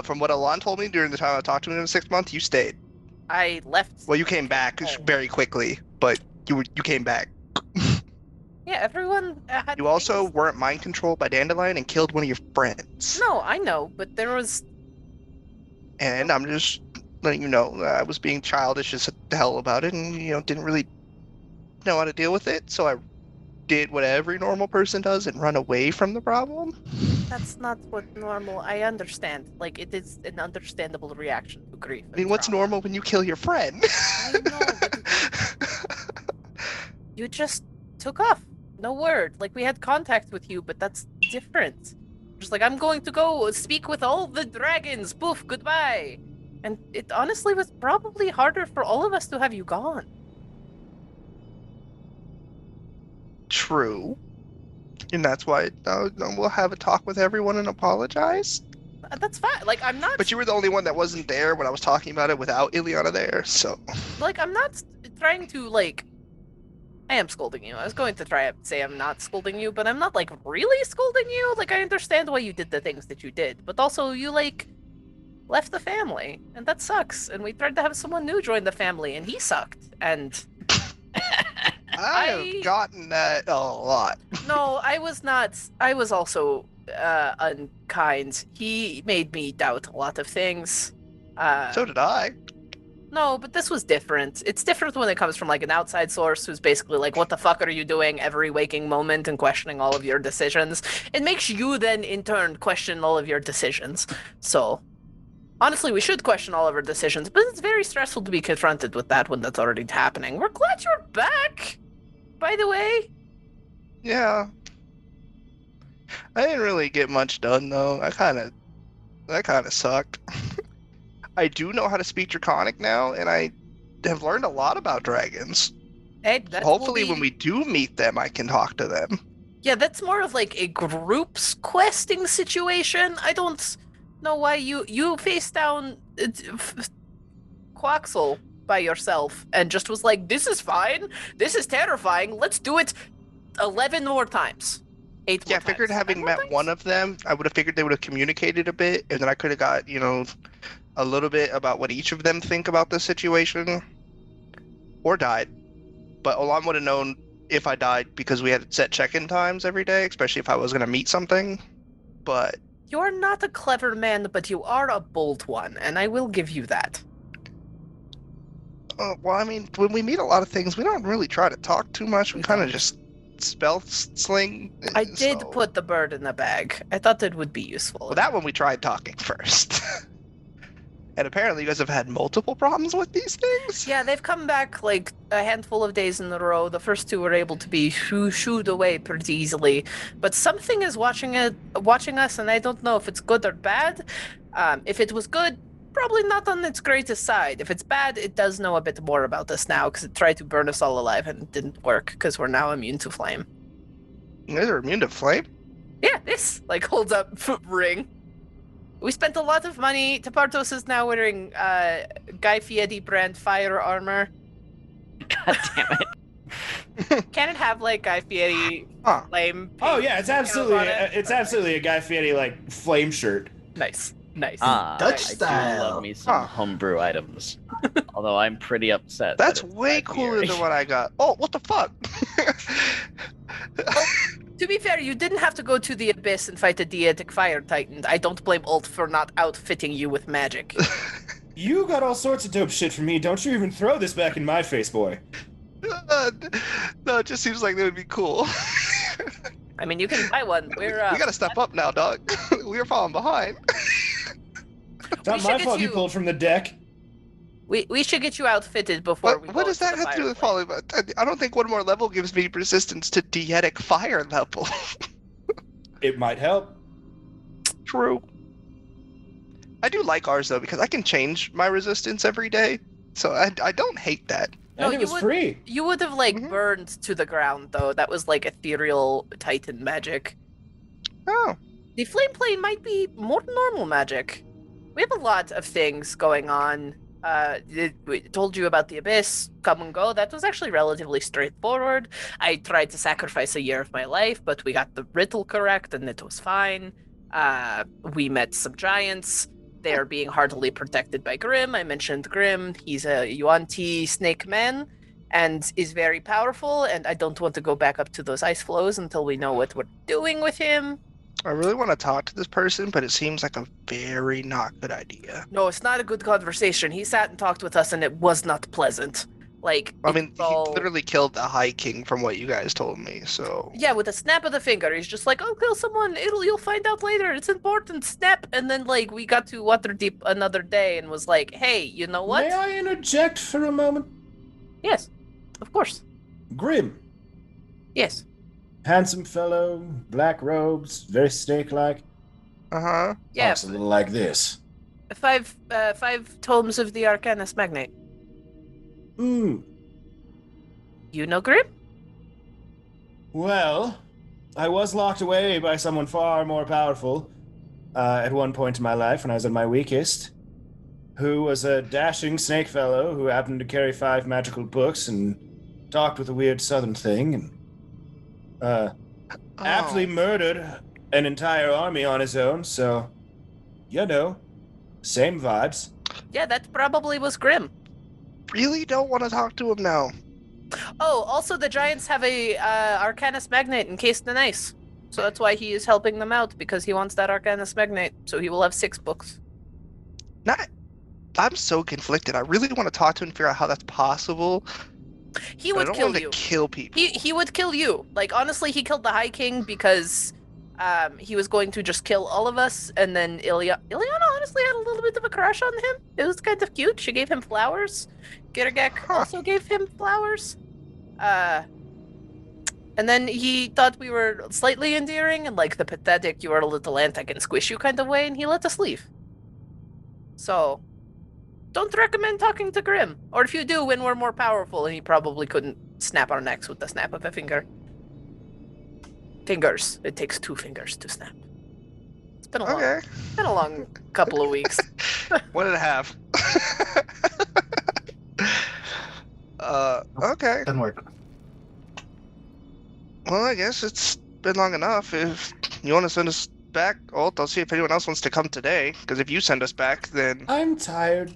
From what Alon told me during the time I talked to him in the 6 months, you stayed. I left. Well, you came back very quickly, but you came back. Yeah, everyone had. You also weren't mind controlled by Dandelion and killed one of your friends. No, I know, but there was. And I'm just letting you know that I was being childish as hell about it, and didn't really know how to deal with it. So I did what every normal person does and run away from the problem. That's not what normal. I understand. Like, it is an understandable reaction to grief. I mean, what's normal when you kill your friend? I know, but you just took off. No word. Like, we had contact with you, but that's different. Just like, I'm going to go speak with all the dragons. Poof, goodbye. And it honestly was probably harder for all of us to have you gone. True. And that's why we'll have a talk with everyone and apologize. That's fine. Like, I'm not. But you were the only one that wasn't there when I was talking about it without Ileana there, so. Like, I'm not trying to, like. I am scolding you. I was going to try to say I'm not scolding you, but I'm not, like, really scolding you. Like, I understand why you did the things that you did, but also you, like, left the family, and that sucks. And we tried to have someone new join the family, and he sucked. And I have gotten that a lot. No, I was not. I was also unkind. He made me doubt a lot of things. So did I. No, but this was different. It's different when it comes from, like, an outside source who's basically like, what the fuck are you doing every waking moment and questioning all of your decisions. It makes you then, in turn, question all of your decisions. So, honestly, we should question all of our decisions, but it's very stressful to be confronted with that when that's already happening. We're glad you're back, by the way. Yeah. I didn't really get much done, though. That kind of sucked. I do know how to speak Draconic now, and I have learned a lot about dragons. Hey, Hopefully when we do meet them, I can talk to them. Yeah, that's more of like a group's questing situation. I don't know why you faced down Quaxel by yourself and just was like, this is fine, this is terrifying, let's do it 11 more times. 8 more I figured times. having met one of them, I would have figured they would have communicated a bit, and then I could have got, a little bit about what each of them think about the situation. Or died. But Olam would have known if I died because we had set check-in times every day, especially if I was going to meet something. But you're not a clever man, but you are a bold one, and I will give you that. Well, I mean, when we meet a lot of things, we don't really try to talk too much. We kind of just spell sling. I did put the bird in the bag. I thought that would be useful. Well, that one we tried talking first. And apparently you guys have had multiple problems with these things? Yeah, they've come back like a handful of days in a row. The first 2 were able to be shooed away pretty easily. But something is watching us, and I don't know if it's good or bad. If it was good, probably not on its greatest side. If it's bad, it does know a bit more about us now, because it tried to burn us all alive and it didn't work, because we're now immune to flame. You guys are immune to flame? Yeah, this, like, holds up ring. We spent a lot of money. Tapartos is now wearing Guy Fieri brand fire armor. God damn it. Can it have, like, Guy Fieri flame? Oh yeah, it's absolutely a Guy Fieri like flame shirt. Nice. Dutch style. I do love me some homebrew items. Although I'm pretty upset. That's way cooler than what I got. Oh, what the fuck? To be fair, you didn't have to go to the abyss and fight a Deatic Fire Titan. I don't blame Ult for not outfitting you with magic. You got all sorts of dope shit from me. Don't you even throw this back in my face, boy. No, it just seems like they would be cool. I mean, you can buy one. We gotta step up now, dog. We're falling behind. It's not my fault you pulled from the deck. We should get you outfitted before we. What does that have to do with falling? I don't think one more level gives me resistance to Deatic Fire level. It might help. True. I do like ours though because I can change my resistance every day, so I don't hate that. And it was free. You would have burned to the ground though. That was ethereal Titan magic. Oh. The flame plane might be more normal magic. We have a lot of things going on. We told you about the abyss, come and go. That was actually relatively straightforward. I tried to sacrifice a year of my life, but we got the riddle correct and it was fine. We met some giants. They are being heartily protected by Grim. I mentioned Grim. He's a Yuan-Ti snake man and is very powerful, and I don't want to go back up to those ice flows until we know what we're doing with him. I really want to talk to this person, but it seems like a very not good idea. No, it's not a good conversation. He sat and talked with us, and it was not pleasant. He literally killed the High King from what you guys told me, so... Yeah, with a snap of the finger. He's just I'll kill someone. You'll find out later. It's important. Snap. And then, we got to Waterdeep another day and was hey, you know what? May I interject for a moment? Yes, of course. Grim. Yes. Handsome fellow, black robes, very snake-like. Uh-huh. Yeah. Talks a little like this. 5 tomes of the Arcanus Magnate. You know Grim? Well, I was locked away by someone far more powerful at one point in my life when I was at my weakest, who was a dashing snake fellow who happened to carry 5 magical books and talked with a weird southern thing and aptly murdered an entire army on his own, so, same vibes. Yeah, that probably was Grim. Really don't want to talk to him now. Oh, also the giants have a Arcanus Magnate encased in ice. So that's why he is helping them out, because he wants that Arcanus Magnate. So he will have 6 books. I'm so conflicted. I really want to talk to him and figure out how that's possible. He would kill you. To kill people. He would kill you. Honestly, he killed the High King because he was going to just kill all of us, and then Ileana honestly had a little bit of a crush on him. It was kind of cute. She gave him flowers. Girgak also gave him flowers. And then he thought we were slightly endearing and the pathetic, you are a little ant, I can squish you kind of way, and he let us leave. So, don't recommend talking to Grim. Or if you do, when we're more powerful, and he probably couldn't snap our necks with the snap of a finger. Fingers. It takes 2 fingers to snap. It's been a long couple of weeks. 1.5. Okay. Doesn't work. Well, I guess it's been long enough. If you want to send us back, Alt, I'll see if anyone else wants to come today. Because if you send us back, then... I'm tired.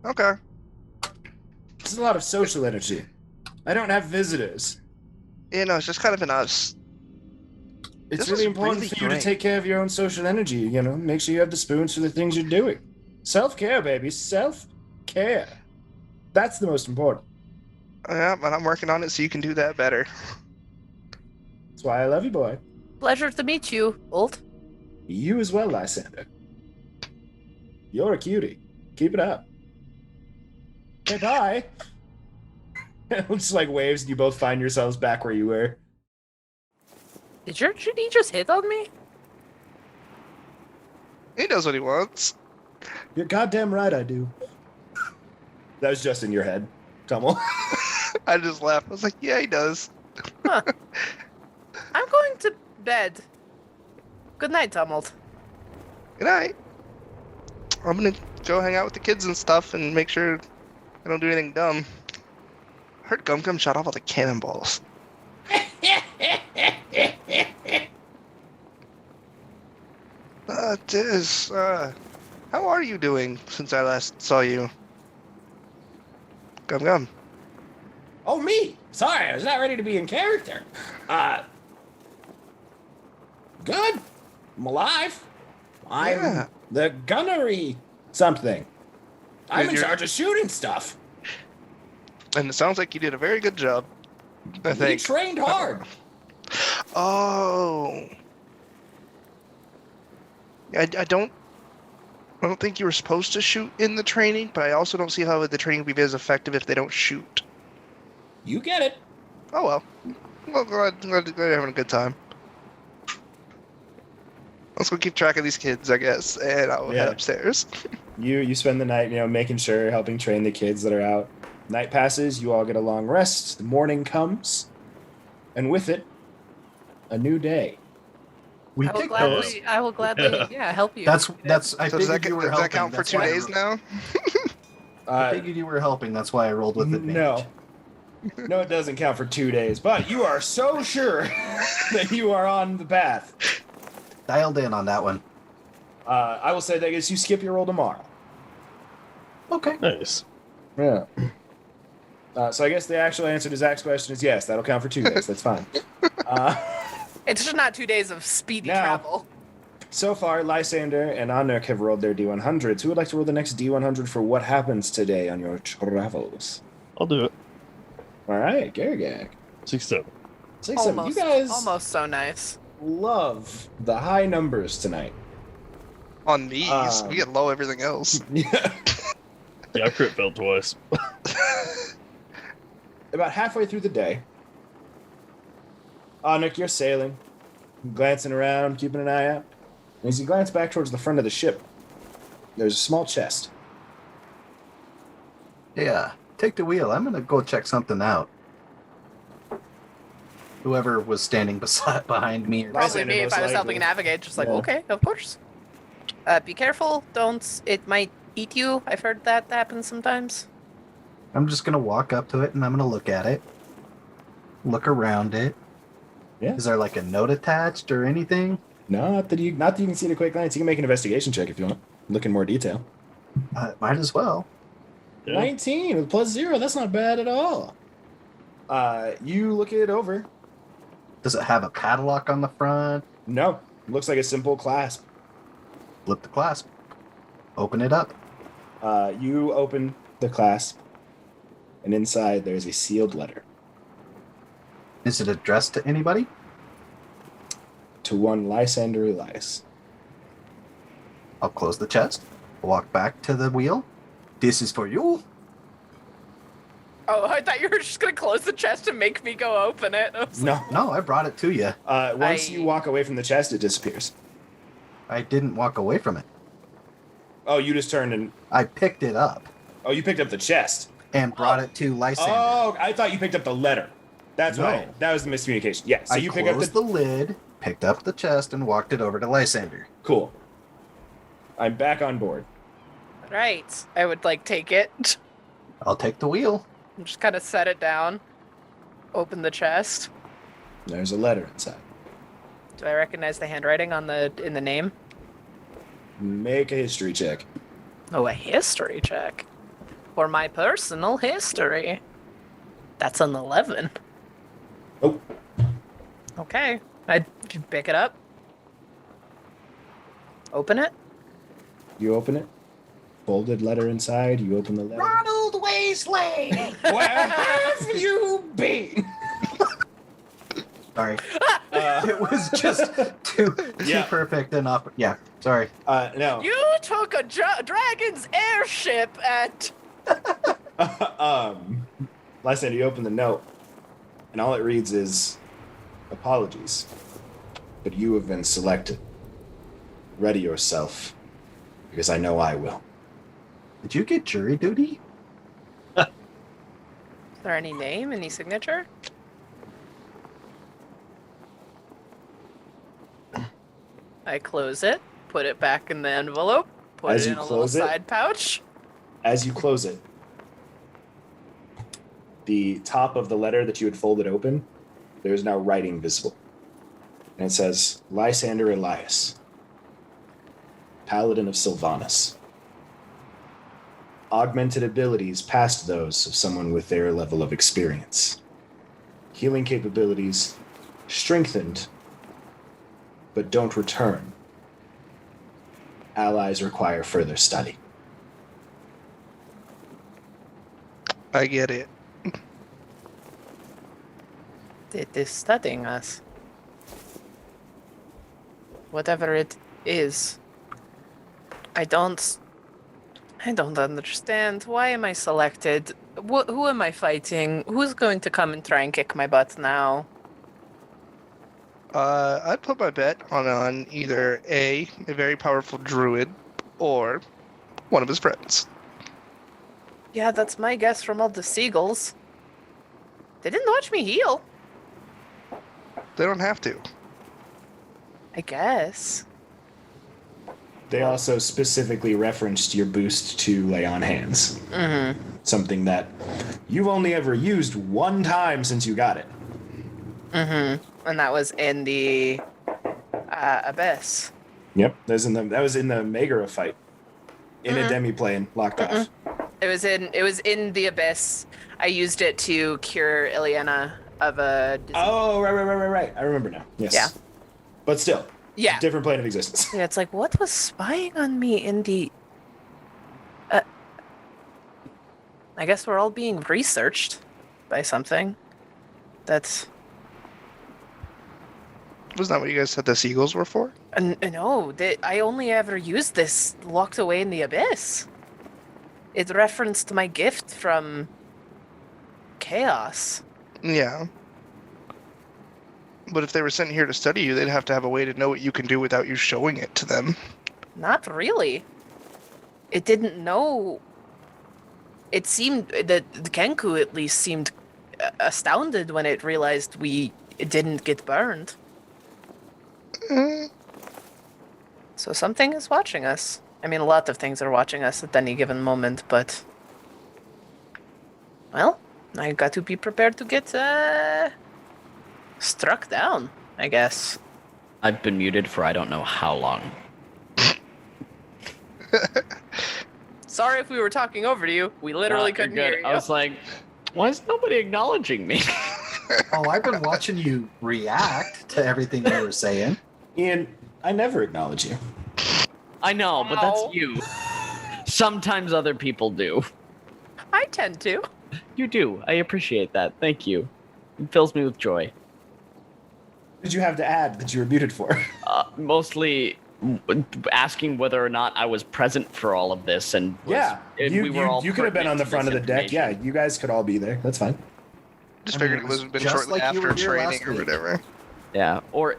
Okay. There's a lot of social energy. I don't have visitors. It's just kind of an us. It's really important for you to take care of your own social energy, Make sure you have the spoons for the things you're doing. Self-care, baby. Self-care. That's the most important. Yeah, but I'm working on it so you can do that better. That's why I love you, boy. Pleasure to meet you, Ult. You as well, Lysander. You're a cutie. Keep it up. Okay, bye. Just waves and you both find yourselves back where you were. Did your GD just hit on me? He knows what he wants. You're goddamn right I do. That was just in your head, Tummel. I just laughed. I was like, yeah, he does. Huh. I'm going to bed. Good night, Tumult. Good night. I'm gonna go hang out with the kids and stuff and make sure I don't do anything dumb. I heard Gum Gum shot off all the cannonballs. Tiz, how are you doing since I last saw you? Gum Gum. Oh, me? Sorry, I was not ready to be in character. Good. I'm alive. I'm the gunnery something. I'm in charge of shooting stuff. And it sounds like you did a very good job. I think. We trained hard. Oh. I don't think you were supposed to shoot in the training, but I also don't see how the training would be as effective if they don't shoot. You get it. Oh well. Well, glad you're having a good time. Let's go keep track of these kids, I guess, and I'll head upstairs. You spend the night, making sure, helping train the kids that are out. Night passes, you all get a long rest, the morning comes, and with it, a new day. We I will kicked gladly, help you. That's. I So does figured you were that helping. count for That's 2 why I days rolled- now? I figured you were helping. That's why I rolled with advantage. No, it doesn't count for 2 days, but you are so sure that you are on the path. Dialed in on that one. I will say that you skip your roll tomorrow. Okay. Nice. Yeah. So I guess the actual answer to Zach's question is yes, that'll count for 2 days. That's fine. It's just not 2 days of speedy Now- travel. So far, Lysander and Anuk have rolled their D100s. Who would like to roll the next D100 for what happens today on your travels? I'll do it. All right, Garagag. 6-7. 6-7. You guys Almost so nice. love the high numbers tonight. On these, we get low everything else. Yeah. Yeah, I crit failed twice. About halfway through the day, Anuk, you're sailing, glancing around, keeping an eye out. And as you glance back towards the front of the ship, there's a small chest. Yeah. Take the wheel. I'm gonna go check something out. Whoever was standing behind me. Or Right. Probably me if I was helping navigate. Just like, Yeah. okay, of course. Be careful. Don't. It might eat you. I've heard that happens sometimes. I'm just gonna walk up to it and I'm gonna look at it. Look around it. Yeah. Is there like a note attached or anything? Not that you can see at a quick glance. You can make an investigation check if you want. Look in more detail. Might as well. Yeah. 19 with +0. That's not bad at all. You look it over. Does it have a padlock on the front? No, looks like a simple clasp. Flip the clasp. Open it up. You open the clasp, and inside there's a sealed letter Is it addressed to anybody? to one Lysander Elias. I'll close the chest. Walk back to the wheel. This is for you. Oh, I thought you were just gonna close the chest and make me go open it. I was like, No. No, I brought it to you. Once I- you walk away from the chest, it disappears. I didn't walk away from it. Oh, you just turned and... I picked it up Oh, you picked up the chest. and brought it to Lysander. Oh, I thought you picked up the letter. That's No. right. That was the miscommunication. Yeah, so I you pick up closed the... the lid, picked up the chest, and walked it over to Lysander. Cool. I'm back on board. right. I would like take it. I'll take the wheel. And just kind of set it down. Open the chest. There's a letter inside. Do I recognize the handwriting in the name? Make a history check. Oh, a history check. For my personal history. That's an 11. Oh, Okay. I pick it up. Open it. you open it. Folded letter inside. You open the letter. Ronald Weasley! Where have you been? Sorry. It was just too Yeah. perfect enough. Yeah, sorry. No. You took a dragon's airship at... Lysander, you open the note, and all it reads is, apologies, but you have been selected. Ready yourself, because I know I will. Did you get jury duty? Is there any name, any signature? I close it, put it back in the envelope, put As it you in a little close it- side pouch. As you close it, the top of the letter that you had folded open, there is now writing visible. And it says, Lysander Elias, Paladin of Sylvanas. Augmented abilities past those of someone with their level of experience. Healing capabilities strengthened, but don't return. Allies require further study. I get it. It is studying us. Whatever it is. I don't understand. Why am I selected? Who am I fighting? Who's going to come and try and kick my butt now? I'd put my bet on either a very powerful druid or one of his friends. Yeah, that's my guess from all the seagulls. They didn't watch me heal. They don't have to. I guess. They also specifically referenced your boost to lay on hands. Mm-hmm. Something that you've only ever used one time since you got it. Mm-hmm. And that was in the abyss. Yep, that was in the Megara fight. In a demiplane, locked off. It was in the abyss. I used it to cure Ileana of a disease. Oh, right. I remember now. Yes. Yeah. But still. Yeah. Different plane of existence. Yeah, it's like, what was spying on me in the... I guess we're all being researched by something. That's... Wasn't that what you guys said the seagulls were for? No, I only ever used this locked away in the abyss. It referenced my gift from Chaos. Yeah. But if they were sent here to study you, they'd have to have a way to know what you can do without you showing it to them. Not really. It didn't know. It seemed that the Kenku at least seemed astounded when it realized it didn't get burned. So something is watching us. I mean, a lot of things are watching us at any given moment, but... Well, I got to be prepared to get struck down, I guess. I've been muted for I don't know how long. Sorry if we were talking over to you. We literally couldn't hear you. I was like, why is nobody acknowledging me? Oh, I've been watching you react to everything you were saying. Ian, I never acknowledge you. I know, but Ow. that's you. Sometimes other people do. I tend to. You do. I appreciate that. Thank you. It fills me with joy. What did you have to add that you were muted for? Mostly asking whether or not I was present for all of this, and you could have been on the front of the deck. Yeah, you guys could all be there. That's fine. Just figured it would have been just shortly like you after were here training last or week. whatever. Yeah, or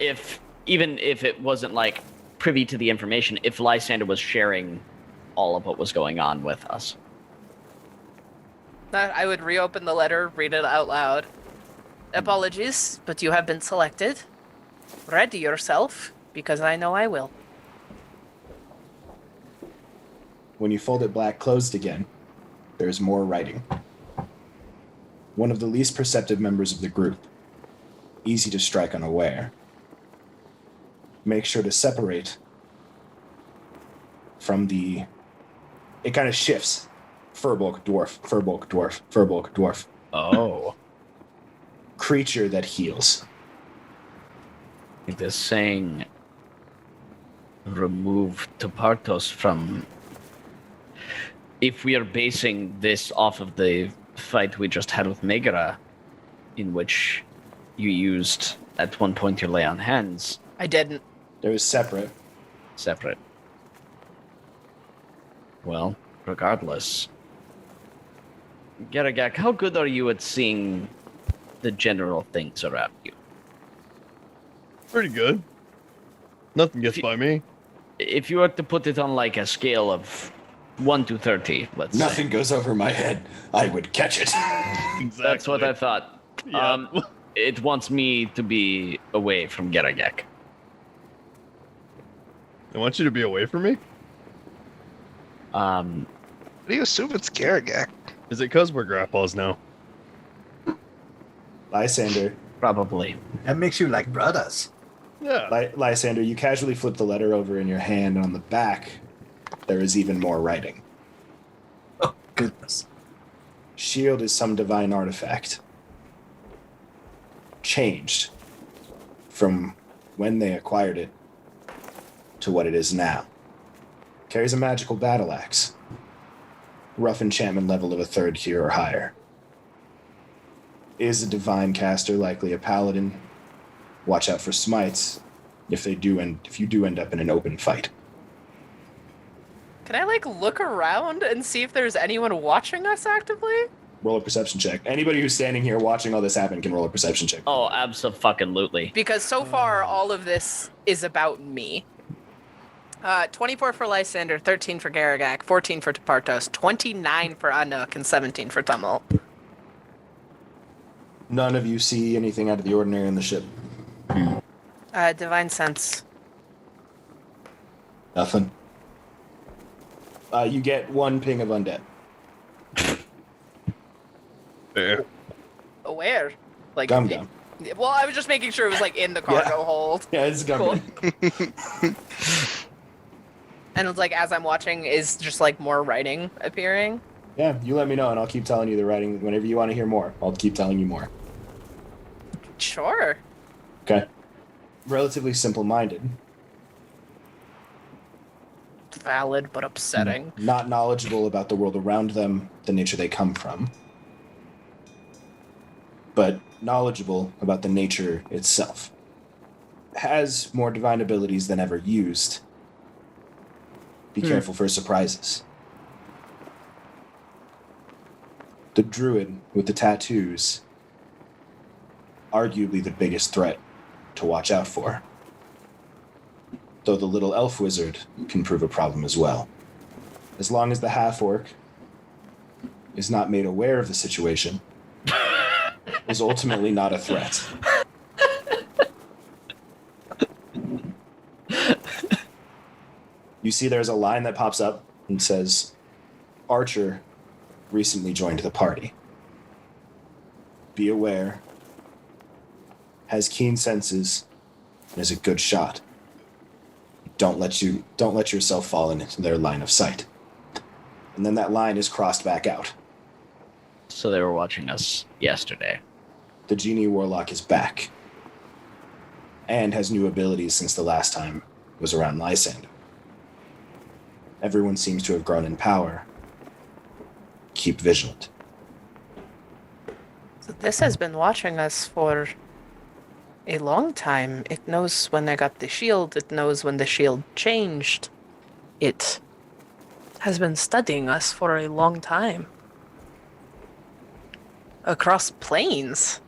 even if it wasn't like privy to the information, if Lysander was sharing all of what was going on with us. I would reopen the letter, read it out loud. Apologies, but you have been selected. Ready yourself, because I know I will. When you fold it back closed again, there's more writing. One of the least perceptive members of the group. Easy to strike unaware. Make sure to separate from the... It kind of shifts. Furbulk, dwarf, Furbulk, dwarf, Furbulk, dwarf. Oh. Creature that heals. Like this saying, remove Topartos from... If we are basing this off of the fight we just had with Megara, in which you used at one point your lay on hands. I didn't. There was separate. Separate. Well, regardless. Garagak, how good are you at seeing the general things around you? Pretty good. Nothing gets by me. If you were to put it on like a scale of 1 to 30, let's say. Nothing goes over my head. I would catch it. Exactly. That's what I thought. Yeah. It wants me to be away from Garagak. I want you to be away from me? What do you assume it's Garagak? Is it because we're grandpas now? Lysander. Probably. That makes you like brothers. Yeah. Lysander, you casually flip the letter over in your hand, and on the back, there is even more writing. Oh, goodness. Shield is some divine artifact. Changed from when they acquired it to what it is now. Carries a magical battle axe. Rough enchantment level of a 3rd tier or higher. Is a divine caster, likely a paladin. Watch out for smites if you do end up in an open fight. Can I, look around and see if there's anyone watching us actively? Roll a perception check. Anybody who's standing here watching all this happen can roll a perception check. Oh, abso-fucking-lutely. Because so far, all of this is about me. 24 for Lysander, 13 for Garagak, 14 for Tepartos, 29 for Anuk, and 17 for Tumult. None of you see anything out of the ordinary in the ship. Divine Sense. Nothing. You get 1 ping of undead. Fair. Where? Like, Gum gum. Well, I was just making sure it was like in the cargo hold. Yeah, it's gum. Cool. And it's like as I'm watching, is just like more writing appearing. Yeah, you let me know, and I'll keep telling you the writing whenever you want to hear more. I'll keep telling you more. Sure. Okay. Relatively simple-minded. Valid but upsetting. Not knowledgeable about the world around them, the nature they come from. But knowledgeable about the nature itself. Has more divine abilities than ever used. Be careful for surprises. The druid with the tattoos, arguably the biggest threat to watch out for. Though the little elf wizard can prove a problem as well. As long as the half-orc is not made aware of the situation, is ultimately not a threat. You see there's a line that pops up and says, Archer recently joined the party. Be aware. Has keen senses and is a good shot. Don't let yourself fall into their line of sight. And then that line is crossed back out. So they were watching us yesterday. The Genie Warlock is back. And has new abilities since the last time was around Lysander. Everyone seems to have grown in power. Keep vigilant. So this has been watching us for a long time. It knows when I got the shield. It knows when the shield changed. It has been studying us for a long time. Across planes.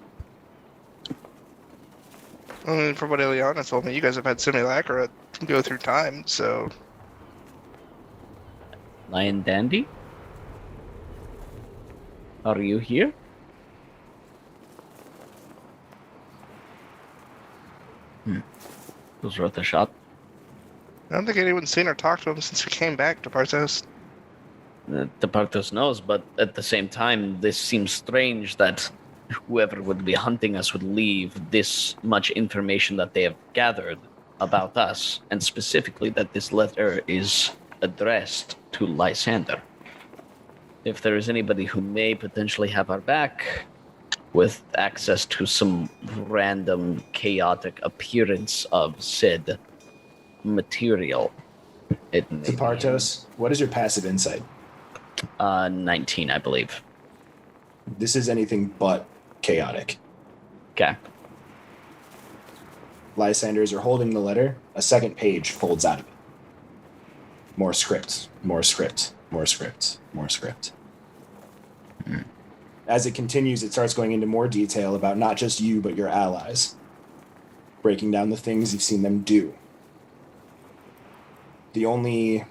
I mean, from what Ileana told me, you guys have had simulacra go through time, so... Lion Dandy? Are you here? Was worth a shot. I don't think anyone's seen or talked to him since we came back to Parthos. The Partos knows, but at the same time, this seems strange that whoever would be hunting us would leave this much information that they have gathered about us, and specifically that this letter is addressed to Lysander. If there is anybody who may potentially have our back with access to some random chaotic appearance of said material, it may be Partos, what is your passive insight? 19, I believe. This is anything but chaotic. Okay. Lysanders are holding the letter. A second page folds out of it. More script, more script, more script, more script. As it continues, it starts going into more detail about not just you, but your allies. Breaking down the things you've seen them do. The only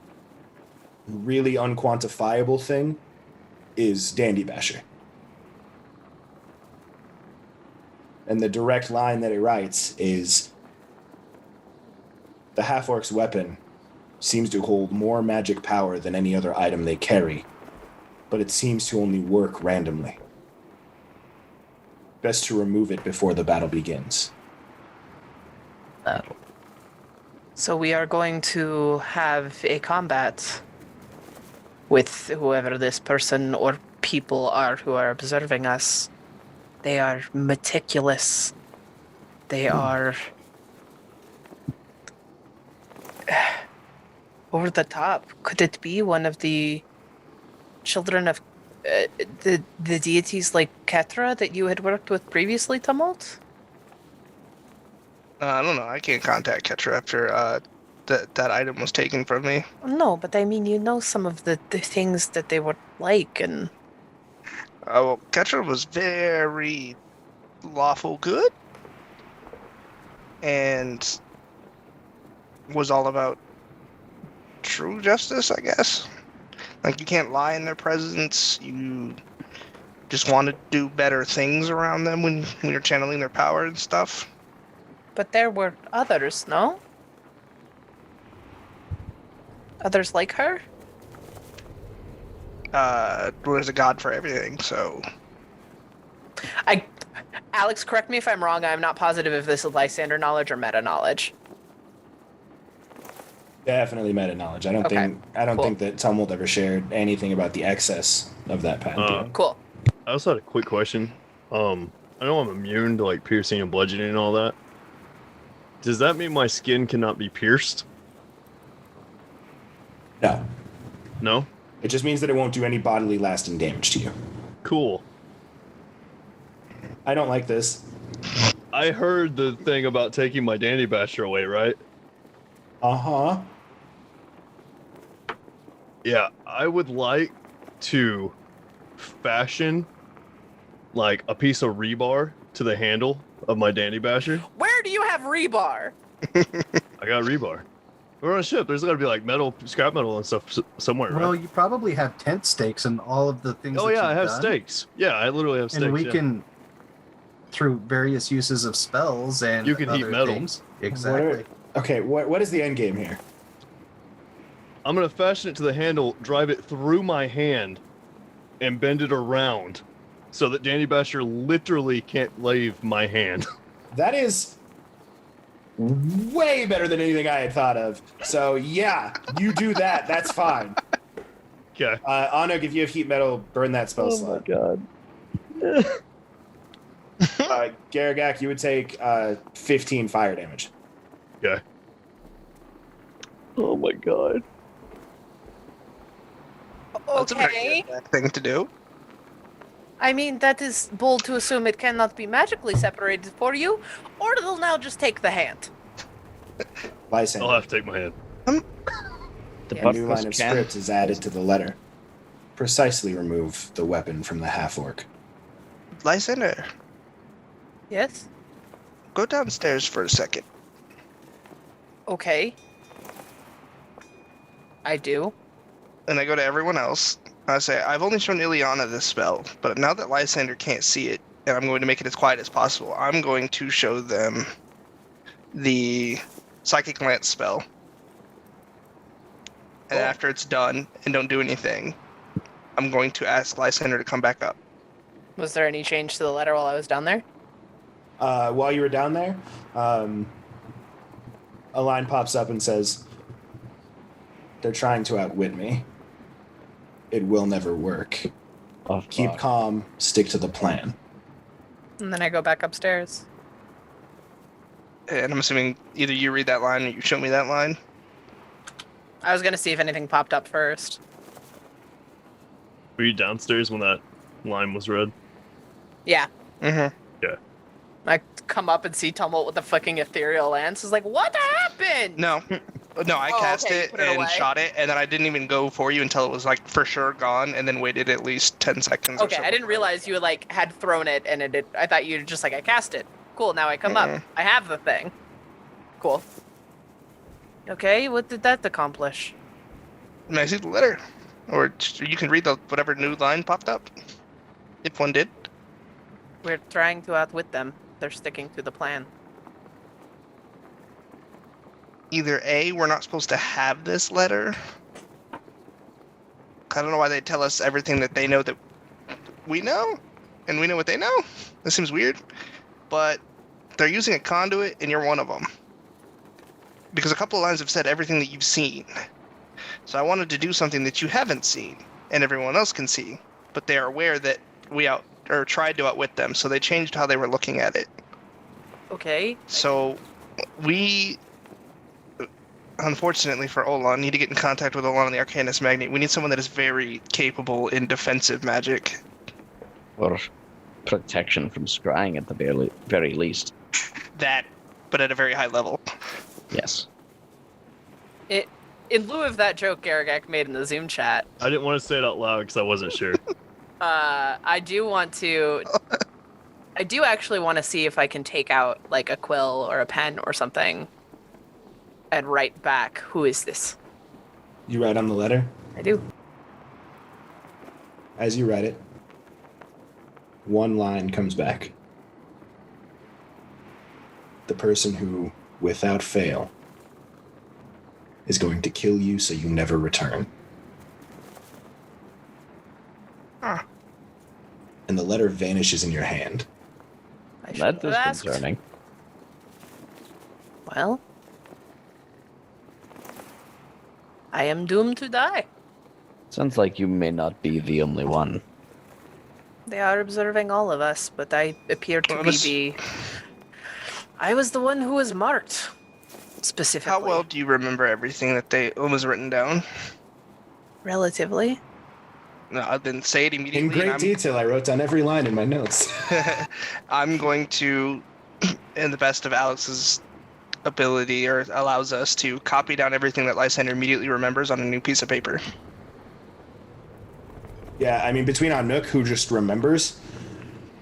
really unquantifiable thing is Dandy Basher. And the direct line that it writes is, the half-orc's weapon seems to hold more magic power than any other item they carry, but it seems to only work randomly. Best to remove it before the battle begins. Battle. So we are going to have a combat with whoever this person or people are who are observing us. They are meticulous. They are over the top. Could it be one of the children of the deities like Ketra that you had worked with previously, Tumult? I don't know. I can't contact Ketra after that item was taken from me. No, but I mean, you know some of the things that they were like, and... Well, Ketra was very lawful good, and was all about true justice, I guess. Like, you can't lie in their presence. You just want to do better things around them when you're channeling their power and stuff. But there were others, no? Others like her? Well, there's a god for everything, so... Alex, correct me if I'm wrong. I'm not positive if this is Lysander knowledge or meta knowledge. Definitely meta knowledge. I don't Cool. think that Tumult ever shared anything about the excess of that pantheon. Cool. I also had a quick question. I know I'm immune to like piercing and bludgeoning and all that. Does that mean my skin cannot be pierced? No. No? It just means that it won't do any bodily lasting damage to you. Cool. I don't like this. I heard the thing about taking my Dandy Basher away, right? Uh-huh. Yeah, I would like to fashion like a piece of rebar to the handle of my Dandy Basher. Where do you have rebar? I got rebar. We're on a ship. There's got to be like metal, scrap metal and stuff somewhere, Well, right? you probably have tent stakes and all of the things. Oh that yeah, I you've have done. stakes. Yeah, I literally have stakes. And we yeah. can, through various uses of spells and You can heat other metal. things. Exactly. Okay, what is the end game here? I'm gonna fashion it to the handle, drive it through my hand, and bend it around, so that Danny Basher literally can't leave my hand. That is way better than anything I had thought of. So yeah, you do that. That's fine. Okay. Anuk, if you have heat metal, burn that spell slot. god. Garagak, you would take 15 fire damage. Okay. Oh my god. That's a pretty Okay. good thing to do. I mean, that is bold to assume it cannot be magically separated for you, or they'll now just take the hand. Lysander. I'll have to take my hand. The Yeah. A new line of script is added to the letter. Precisely remove the weapon from the half-orc. Lysander, Yes? go downstairs for a second. Okay. I do. And I go to everyone else. I say, I've only shown Ileana this spell, but now that Lysander can't see it, and I'm going to make it as quiet as possible, I'm going to show them the Psychic Lance spell. And Oh. after it's done and don't do anything, I'm going to ask Lysander to come back up. Was there any change to the letter while I was down there? While you were down there, a line pops up and says, "They're trying to outwit me. It will never work. Oh, Keep fuck. calm, stick to the plan." And then I go back upstairs. And I'm assuming either you read that line or you show me that line. I was gonna see if anything popped up first. Were you downstairs when that line was read? Yeah. Mm-hmm. I come up and see Tumult with the fucking ethereal lance. Is like, what happened? No, I Oh, cast okay, you it put it and away. shot it, and then I didn't even go for you until it was like for sure gone, and then waited at least 10 seconds. Okay, or so I didn't before realize you like had thrown it, and I thought you just like I cast it. Cool. Now I come up. Mhm. I have the thing. Cool. Okay, what did that accomplish? May I see the letter? Or you can read whatever new line popped up. If one did. We're trying to outwit them. They're sticking to the plan. Either A, we're not supposed to have this letter. I don't know why they tell us everything that they know that we know, and we know what they know. This seems weird. But they're using a conduit, and you're one of them. Because a couple of lines have said everything that you've seen. So I wanted to do something that you haven't seen, and everyone else can see. But they are aware that we tried to outwit them, so they changed how they were looking at it. Okay. So we, unfortunately for Olan, need to get in contact with Olan and the Arcanist Magnet. We need someone that is very capable in defensive magic. Or protection from scrying at the very least. That, but at a very high level. Yes. In lieu of that joke Garagak made in the Zoom chat, I didn't want to say it out loud because I wasn't sure. I do actually want to see if I can take out like a quill or a pen or something and write back, who is this? You write on the letter? I do. As you write it, one line comes back. The person who, without fail, is going to kill you so you never return. Huh. And the letter vanishes in your hand. I should That have is asked. concerning. Well, I am doomed to die. Sounds like you may not be the only one. They are observing all of us, but I appear to be Honest- the... I was the one who was marked, specifically. How well do you remember everything that was written down? Relatively. No, then say it immediately. In great and detail, I wrote down every line in my notes. I'm going to, in the best of Alex's ability, or allows us to copy down everything that Lysander immediately remembers on a new piece of paper. Yeah, I mean, between Anouk, who just remembers,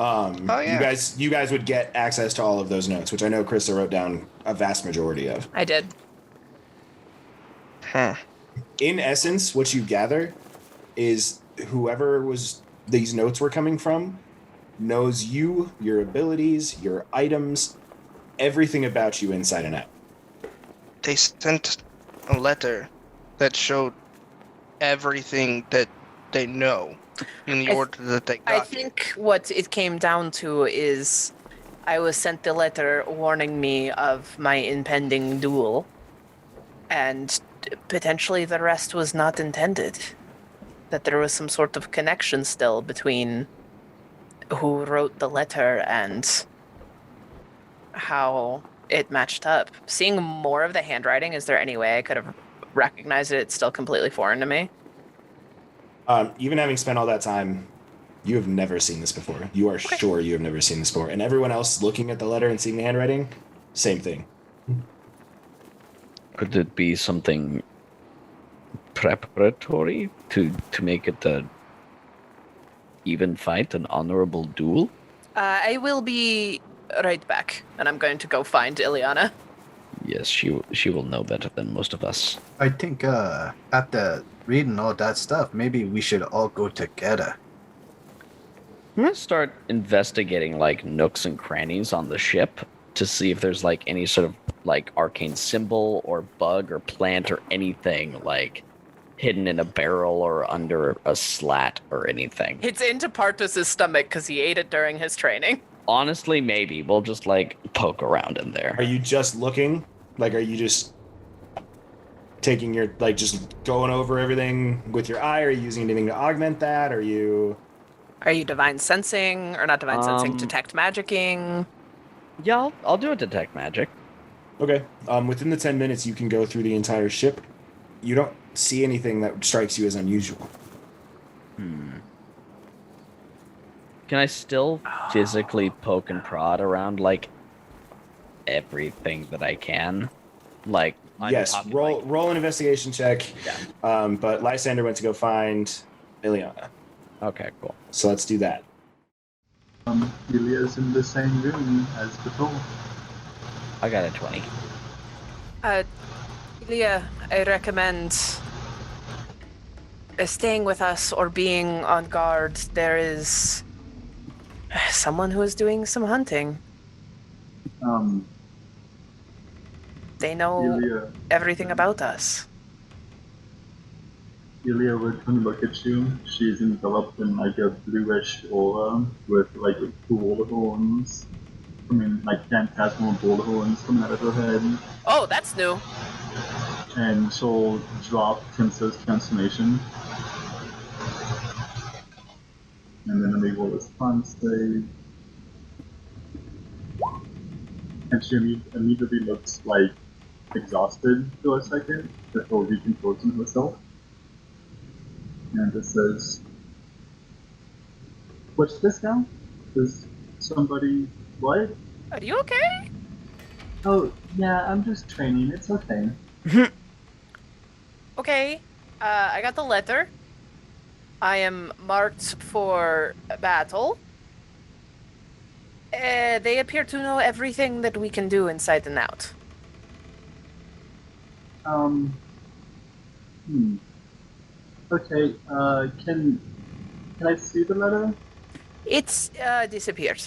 yeah. you guys would get access to all of those notes, which I know Krista wrote down a vast majority of. I did. Huh. In essence, what you gather is whoever these notes were coming from knows you, your abilities, your items, everything about you inside and out. They sent a letter that showed everything that they know in the order that they got I think what it came down to is I was sent the letter warning me of my impending duel, and potentially the rest was not intended. That there was some sort of connection still between who wrote the letter and how it matched up. Seeing more of the handwriting, is there any way I could have recognized it? It's still completely foreign to me. Even having spent all that time, you have never seen this before. You are sure you have never seen this before. And everyone else looking at the letter and seeing the handwriting, same thing. Could it be something preparatory to make it a even fight, an honorable duel? I will be right back, and I'm going to go find Ileana. Yes, she will know better than most of us. I think after reading all that stuff, maybe we should all go together. I'm gonna start investigating like nooks and crannies on the ship to see if there's like any sort of like arcane symbol or bug or plant or anything like hidden in a barrel or under a slat or anything. It's into Partus's stomach because he ate it during his training. Honestly, maybe we'll just like poke around in there. Are you just looking? Like, are you just taking your, like, just going over everything with your eye? Are you using anything to augment that? Are you divine sensing, or not divine sensing, detect magicking? Yeah, I'll do a detect magic. Okay. Within the 10 minutes, you can go through the entire ship. You don't see anything that strikes you as unusual. Can I still physically poke and prod around like everything that I can? Like, I'm Yes, talking, roll like- roll an investigation check. Yeah. But Lysander went to go find Ileana. Okay, cool. So let's do that. Ilya's in the same room as before. I got a 20. Ilya, I recommend staying with us or being on guard. There is someone who is doing some hunting. They know Ilya, everything about us. Ilya would kind of look at you. She's enveloped in like a bluish aura with like bull horns. I mean, like phantasmal bull horns coming out of her head. Oh, that's new. And she'll drop Timsa's transformation. And then we roll this con save. And she immediately looks like exhausted for a second before recomposing herself. And it says, "What's this now? Is somebody what? Are you okay? Oh, yeah, I'm just training. It's okay." Okay. I got the letter. I am marked for battle. They appear to know everything that we can do inside and out. Okay, can I see the letter? It's disappeared.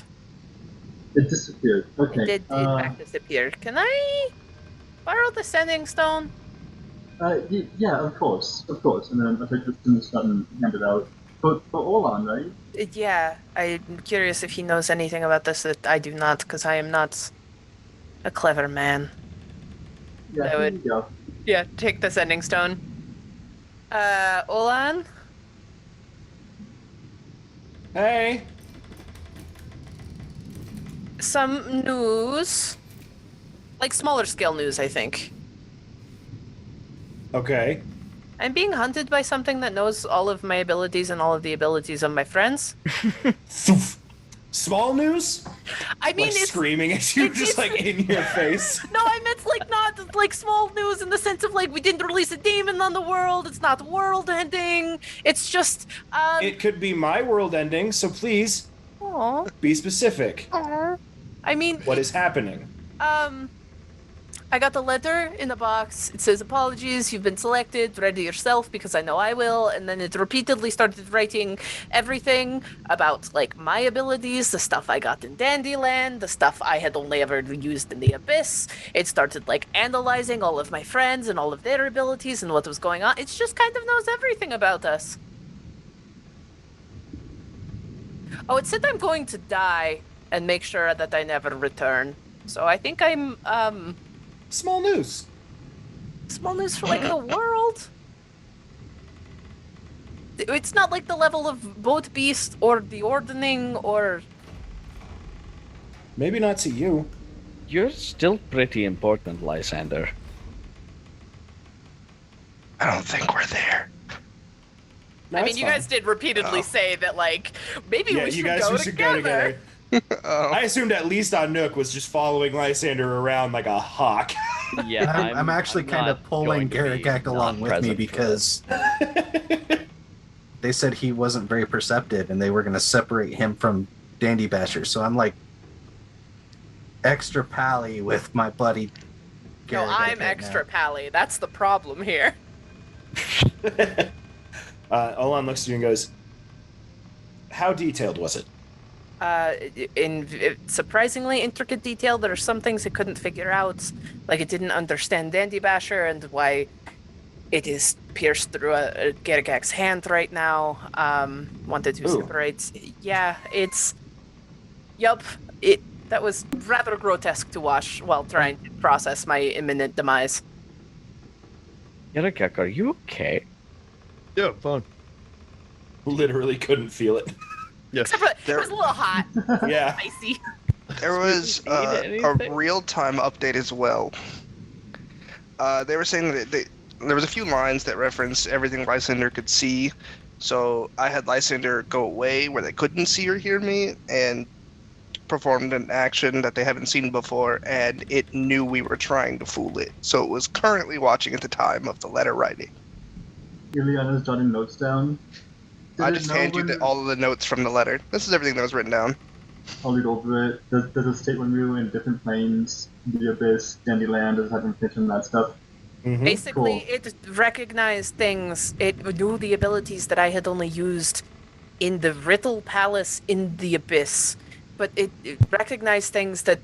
It disappeared. Okay. It did in fact disappear. Can I borrow the sending stone? Yeah, of course. And then I take the sending stone and hand it out. For Olan, right? Yeah, I'm curious if he knows anything about this that I do not, because I am not a clever man. Yeah, I here would- you go. Yeah, take the sending stone. Olan? Hey. Some news. Like smaller scale news, I think. Okay. I'm being hunted by something that knows all of my abilities and all of the abilities of my friends. Small news? I mean, Like it's screaming at you, it's- just like in your face. No, I meant like not like small news in the sense of like we didn't release a demon on the world. It's not world ending. It's just It could be my world ending, so please Aw. be specific. I mean, What is happening? I got the letter in the box. It says apologies, you've been selected, ready yourself because I know I will. And then it repeatedly started writing everything about like my abilities, the stuff I got in Dandyland, the stuff I had only ever used in the Abyss. It started like analyzing all of my friends and all of their abilities and what was going on. It just kind of knows everything about us. Oh, it said I'm going to die and make sure that I never return. So I think I'm Small news. small news for like the world. It's not like the level of Boat Beast or the Ordning or Maybe not to you. You're still pretty important, Lysander. I don't think we're there. No, I mean, it's you fine. guys did repeatedly Oh. say that like maybe Yeah, we should, you guys go, should go together. Oh. I assumed at least on Nook was just following Lysander around like a hawk. Yeah, I'm actually kind of not pulling going to be Garagak along not with me present for because they said he wasn't very perceptive and they were going to separate him from Dandy Basher. So I'm like extra pally with my buddy. No, Garagak I'm right extra now. pally. That's the problem here. Olan looks at you and goes, "How detailed was it?" In surprisingly intricate detail, there are some things it couldn't figure out, like it didn't understand Dandy Basher and why it is pierced through a Garagak's hand right now. Wanted to Ooh. separate. Yeah, it's. Yup, that was rather grotesque to watch while trying to process my imminent demise. Garagak, are you okay? Yeah, fine. Literally couldn't feel it. Yeah. Except for it was a little hot, Yeah. spicy. There was Did you eat a anything? real-time update as well. They were saying that there was a few lines that referenced everything Lysander could see. So I had Lysander go away where they couldn't see or hear me and performed an action that they haven't seen before, and it knew we were trying to fool it. So it was currently watching at the time of the letter writing. Ileana's jotting notes down. Did I it just know hand you when- all of the notes from the letter. This is everything that was written down. I'll read over it. Does it state when we were in different planes, the Abyss, Dandyland, does it have information on that stuff? Mhm. Basically, Cool. it recognized things. It knew the abilities that I had only used in the Riddle Palace in the Abyss. But it recognized things that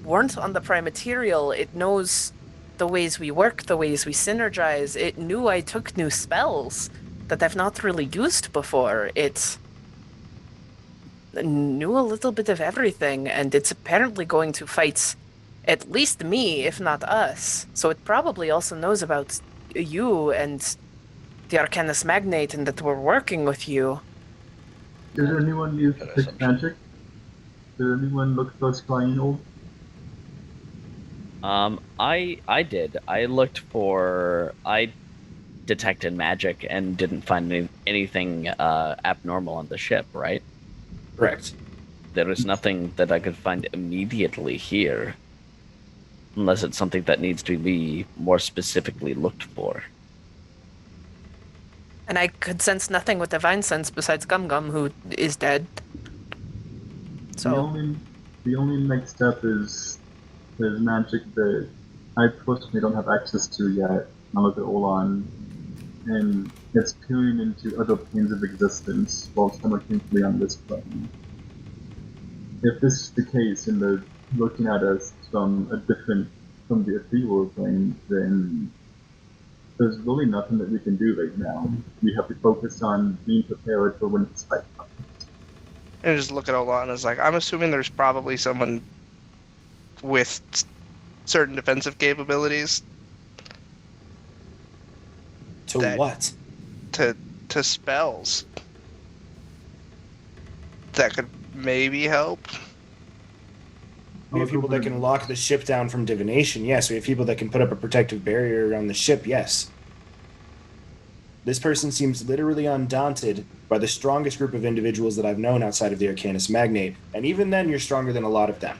weren't on the Prime Material. It knows the ways we work, the ways we synergize. It knew I took new spells that I've not really used before. It knew a little bit of everything, and it's apparently going to fight at least me, if not us. So it probably also knows about you and the Arcanus Magnate and that we're working with you. Did anyone use detect magic? Did anyone look for scrying old? I did. I detected magic and didn't find anything abnormal on the ship, right? Correct. There is nothing that I could find immediately here. Unless it's something that needs to be more specifically looked for. And I could sense nothing with divine sense besides Gum Gum, who is dead. So The only next step is there's magic that I personally don't have access to yet. I look at Olan. and it's peering into other planes of existence while simultaneously on this plane. If this is the case, and they're looking at us from the ethereal plane, then there's really nothing that we can do right now. We have to focus on being prepared for when it's fight comes. And just look at Ola and it's like, I'm assuming there's probably someone with certain defensive capabilities. To That- what? To spells that could maybe help. We have people that can lock the ship down from divination, yes. We have people that can put up a protective barrier around the ship, yes. This person seems literally undaunted by the strongest group of individuals that I've known outside of the Arcanus Magnate, and even then you're stronger than a lot of them.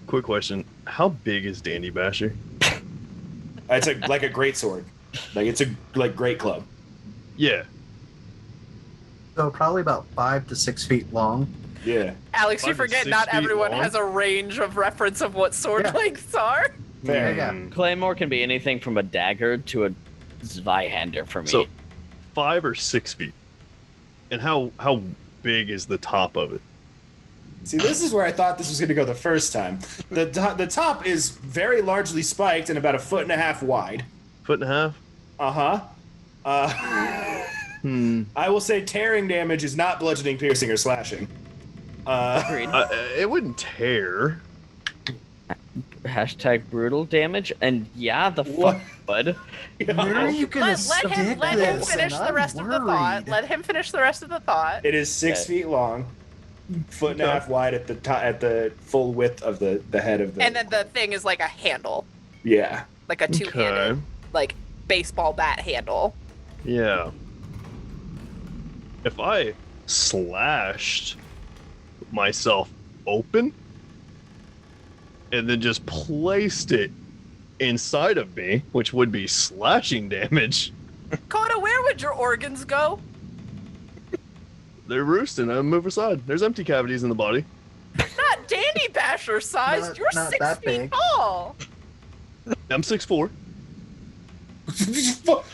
Quick question. How big is Dandy Basher? It's like a great sword. Like it's a great club. Yeah. So probably about 5 to 6 feet long. Yeah. Alex, you 5 to forget 6 not feet everyone long? has a range of reference of what sword Yeah. lengths are. Fair. Yeah. Claymore can be anything from a dagger to a Zweihander for me. So 5 or 6 feet. And how big is the top of it? See, this is where I thought this was going to go the first time. The top is very largely spiked and about 1.5 feet wide. 1.5 feet? Uh-huh. Hmm. I will say tearing damage is not bludgeoning, piercing, or slashing. Agreed. It wouldn't tear. Hashtag brutal damage, and yeah, the What? fuck bud. Where are you gonna Let stick him this? finish And the I'm rest of the thought. worried. Let him finish the rest of the thought. It is 6 Okay. feet long, 1.5 feet wide at the top, at the full width of the head of the. And then the thing is like a handle, Yeah. like a two-handed, Okay. like baseball bat handle. Yeah. If I slashed myself open and then just placed it inside of me, which would be slashing damage, Coda, where would your organs go? they're roosting. I move aside. There's empty cavities in the body. Not Dandy Basher sized. Not- You're not 6 that feet big. tall. I'm 6'4".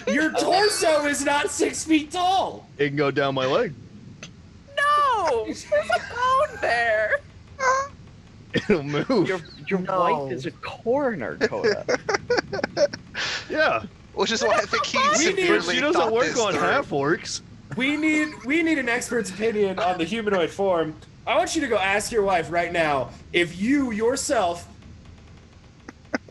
Your torso is not 6 feet tall. It can go down my leg. No, there's a bone there. It'll move. Your No. wife is a coroner, Coda. Yeah. Which is why I think he We need- severely She doesn't thought work this on through. half orcs. We need an expert's opinion on the humanoid form. I want you to go ask your wife right now if you yourself,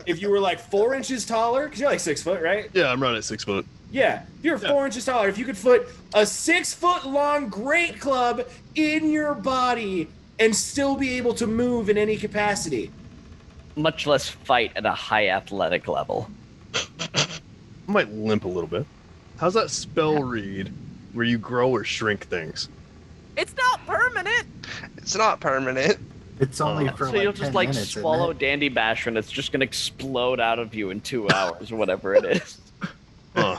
if you were like 4 inches taller, because you're like 6 foot, right? Yeah, I'm running at 6 foot. Yeah, if you're 4 inches taller, if you could put a 6 foot long great club in your body and still be able to move in any capacity. Much less fight at a high athletic level. I might limp a little bit. How's that spell read where you grow or shrink things? It's not permanent. It's not permanent. It's only Oh. for So like you'll 10 just like minutes, isn't swallow it? Dandy Basher and it's just gonna explode out of you in 2 hours or whatever it is. Huh.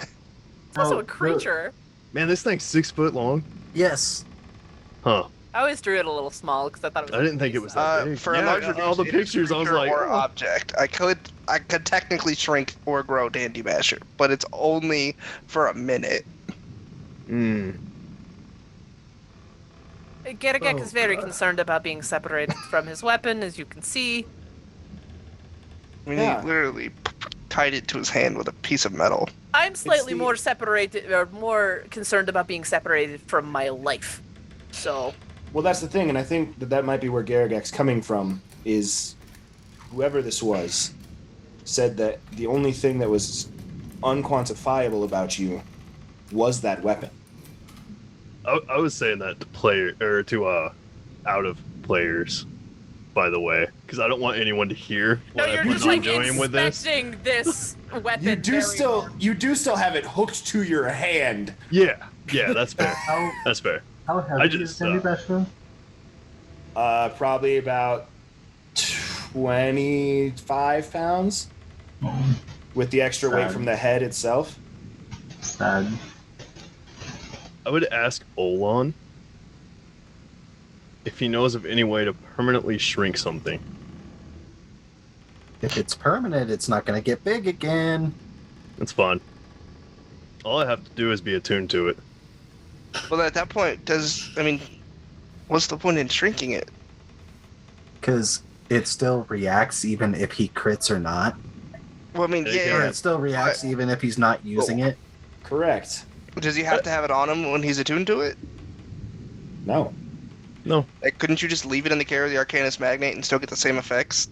It's also Oh, a creature. Man, this thing's 6 foot long. Yes. Huh. I always drew it a little small because I thought it was. I didn't think it was that big. For Yeah, a larger all the beast, it is pictures, I was creature like, or oh. object. I could technically shrink or grow Dandy Basher, but it's only for a minute. Hmm. Garagek Oh, is very God. concerned about being separated from his weapon, as you can see. I mean, Yeah. he literally tied it to his hand with a piece of metal. I'm slightly the- more separated, or more concerned about being separated from my life. So, Well, that's the thing, and I think that might be where Garagak's coming from, is whoever this was said that the only thing that was unquantifiable about you was that weapon. I was saying that to player or to out of players, by the way, because I don't want anyone to hear no, what I you're plan just on like doing with this. inspecting this weapon. You do still have it hooked to your hand. Yeah, that's fair. How That's fair. how heavy just, is Dandy Basher? Probably about 25 pounds with the extra weight Sad. from the head itself. Sad. I would ask Olan if he knows of any way to permanently shrink something. If it's permanent, it's not going to get big again. That's fine. All I have to do is be attuned to it. Well, at that point, what's the point in shrinking it? Because it still reacts even if he crits or not. Well, Or yeah. it still reacts even if he's not using it. Correct. Does he have to have it on him when he's attuned to it? No. Like, couldn't you just leave it in the care of the Arcanist Magnate and still get the same effects?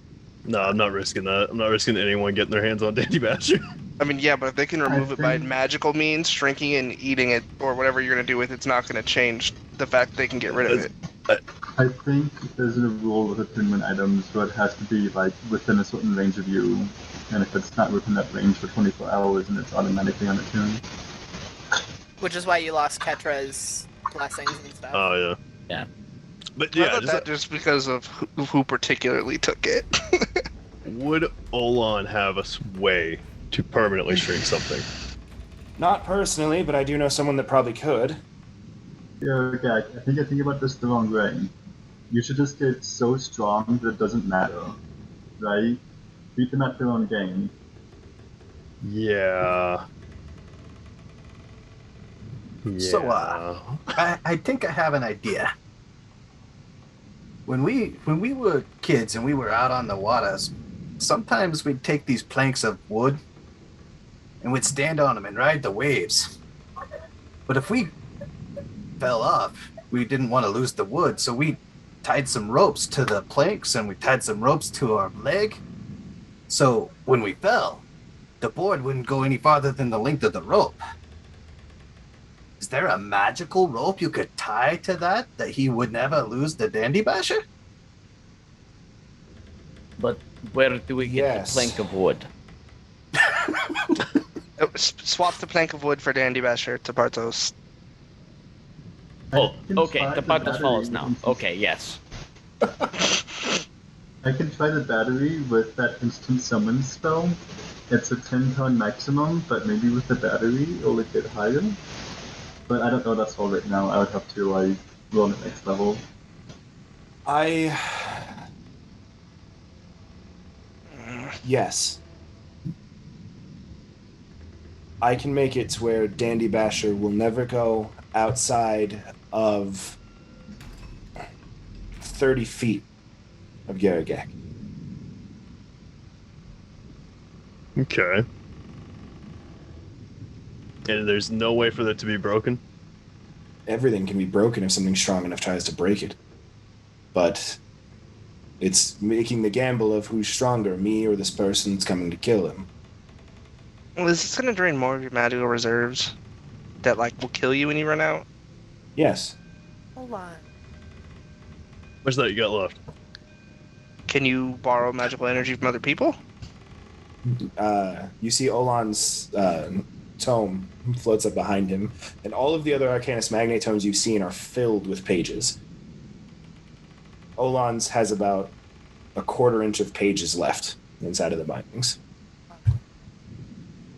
No, I'm not risking that. I'm not risking anyone getting their hands on Dandy Basher. Yeah, but if they can remove it by magical means, shrinking it and eating it, or whatever you're going to do with it's not going to change the fact that they can get rid of it. I think there's a rule with attunement items where it has to be like within a certain range of you, and if it's not within that range for 24 hours, then it's automatically unattuned. Which is why you lost Ketra's blessings and stuff. Oh, yeah. Yeah. But I yeah, thought that just because of who particularly took it. would Olan have a way to permanently shrink something? Not personally, but I do know someone that probably could. Yeah, okay, I think I think about this the wrong way. You should just get so strong that it doesn't matter, right? Beat them at their own game. Yeah. So, I think I have an idea. When we were kids and we were out on the waters, sometimes we'd take these planks of wood and we'd stand on them and ride the waves. But if we fell off, we didn't want to lose the wood, so we tied some ropes to the planks and we tied some ropes to our leg. So when we fell, the board wouldn't go any farther than the length of the rope. Is there a magical rope you could tie to that he would never lose the Dandy Basher? But where do we get the plank of wood? Swap the plank of wood for Dandy Basher to Bartos. Oh, okay, the Bartos follows now. Okay, yes. I can try the battery with that instant summon spell. It's a 10-pound maximum, but maybe with the battery it'll get higher. But I don't know that's all right now. I would have to roll the next level. Yes. I can make it to where Dandy Basher will never go outside of 30 feet of Garagak. Okay. And there's no way for that to be broken? Everything can be broken if something strong enough tries to break it. But it's making the gamble of who's stronger, me or this person that's coming to kill him. Well, is this going to drain more of your magical reserves that will kill you when you run out? Yes. Hold on. What's that you got left? Can you borrow magical energy from other people? You see Olan's tome floats up behind him, and all of the other Arcanist Magnate tomes you've seen are filled with pages. Olan's has about a quarter inch of pages left inside of the bindings.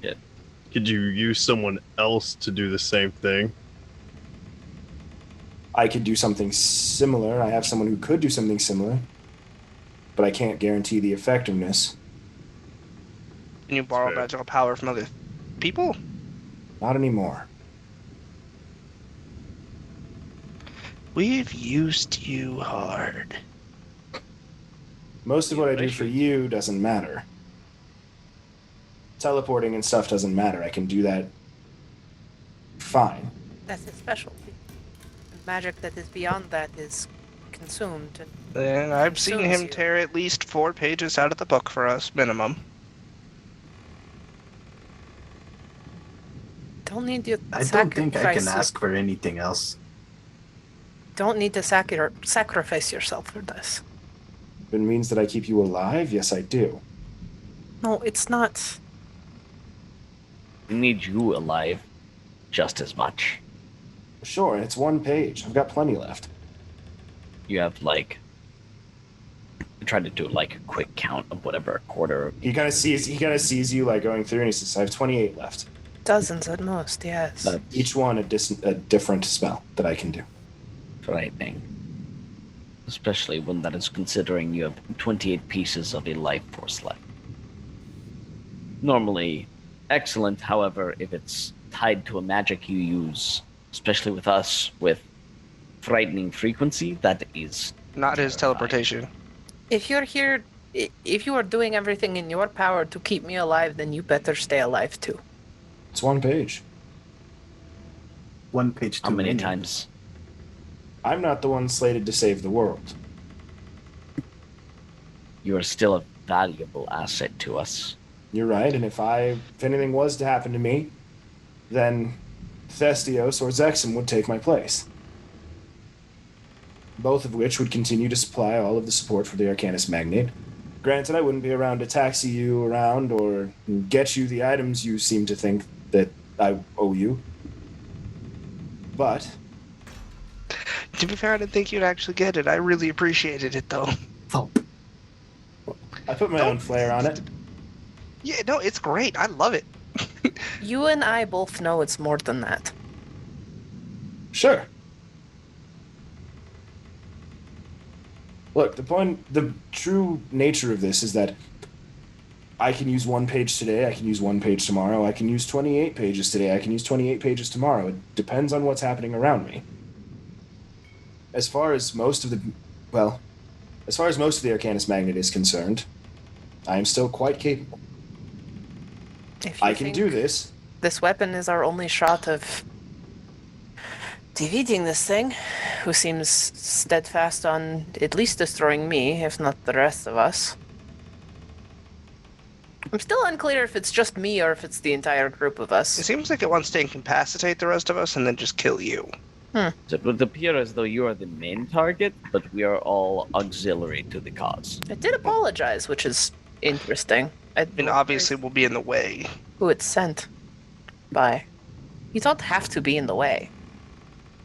Yeah. Could you use someone else to do the same thing? I could do something similar. I have someone who could do something similar, but I can't guarantee the effectiveness. Can you borrow magical power from other people? Not anymore. We've used you hard. Most of what I do for you doesn't matter. Teleporting and stuff doesn't matter. I can do that fine. That's his specialty. Magic that is beyond that is consumed. And I've seen him tear at least 4 pages out of the book for us, minimum. Don't need to I don't think I can ask for anything else. Don't need to sacrifice yourself for this. If it means that I keep you alive, yes, I do. No, it's not. We need you alive just as much. Sure, it's 1 page. I've got plenty left. You have I tried to do a quick count of whatever a quarter. He kind of sees you going through, and he says, "I have 28 left." Dozens at most, yes. Each one a different spell that I can do. Frightening. Especially when that is considering you have 28 pieces of a life force left. Normally excellent, however, if it's tied to a magic you use, especially with us, with frightening frequency, that is Not his terrifying. teleportation. If you're here, if you are doing everything in your power to keep me alive, then you better stay alive too. It's one page. One page too How many times? I'm not the one slated to save the world. You are still a valuable asset to us. You're right, and if anything was to happen to me, then Thestios or Zexum would take my place. Both of which would continue to supply all of the support for the Arcanist Magnate. Granted, I wouldn't be around to taxi you around or get you the items you seem to think that I owe you. But To be fair, I didn't think you'd actually get it. I really appreciated it, though. Thump. I put my own flair on it. Yeah, no, it's great. I love it. You and I both know it's more than that. Sure. Look, the true nature of this is that I can use one page today, I can use one page tomorrow, I can use 28 pages today, I can use 28 pages tomorrow. It depends on what's happening around me. As far as most of the Arcanist Magnet is concerned, I am still quite capable. If you I can do this. This weapon is our only shot of defeating this thing, who seems steadfast on at least destroying me, if not the rest of us. I'm still unclear if it's just me or if it's the entire group of It us. seems like it wants to incapacitate the rest of us and then just kill you. It would appear as though you are the main target, but we are all auxiliary to the cause. I did apologize, which is interesting. And obviously we'll be in the way. Who it's sent by. You don't have to be in the way.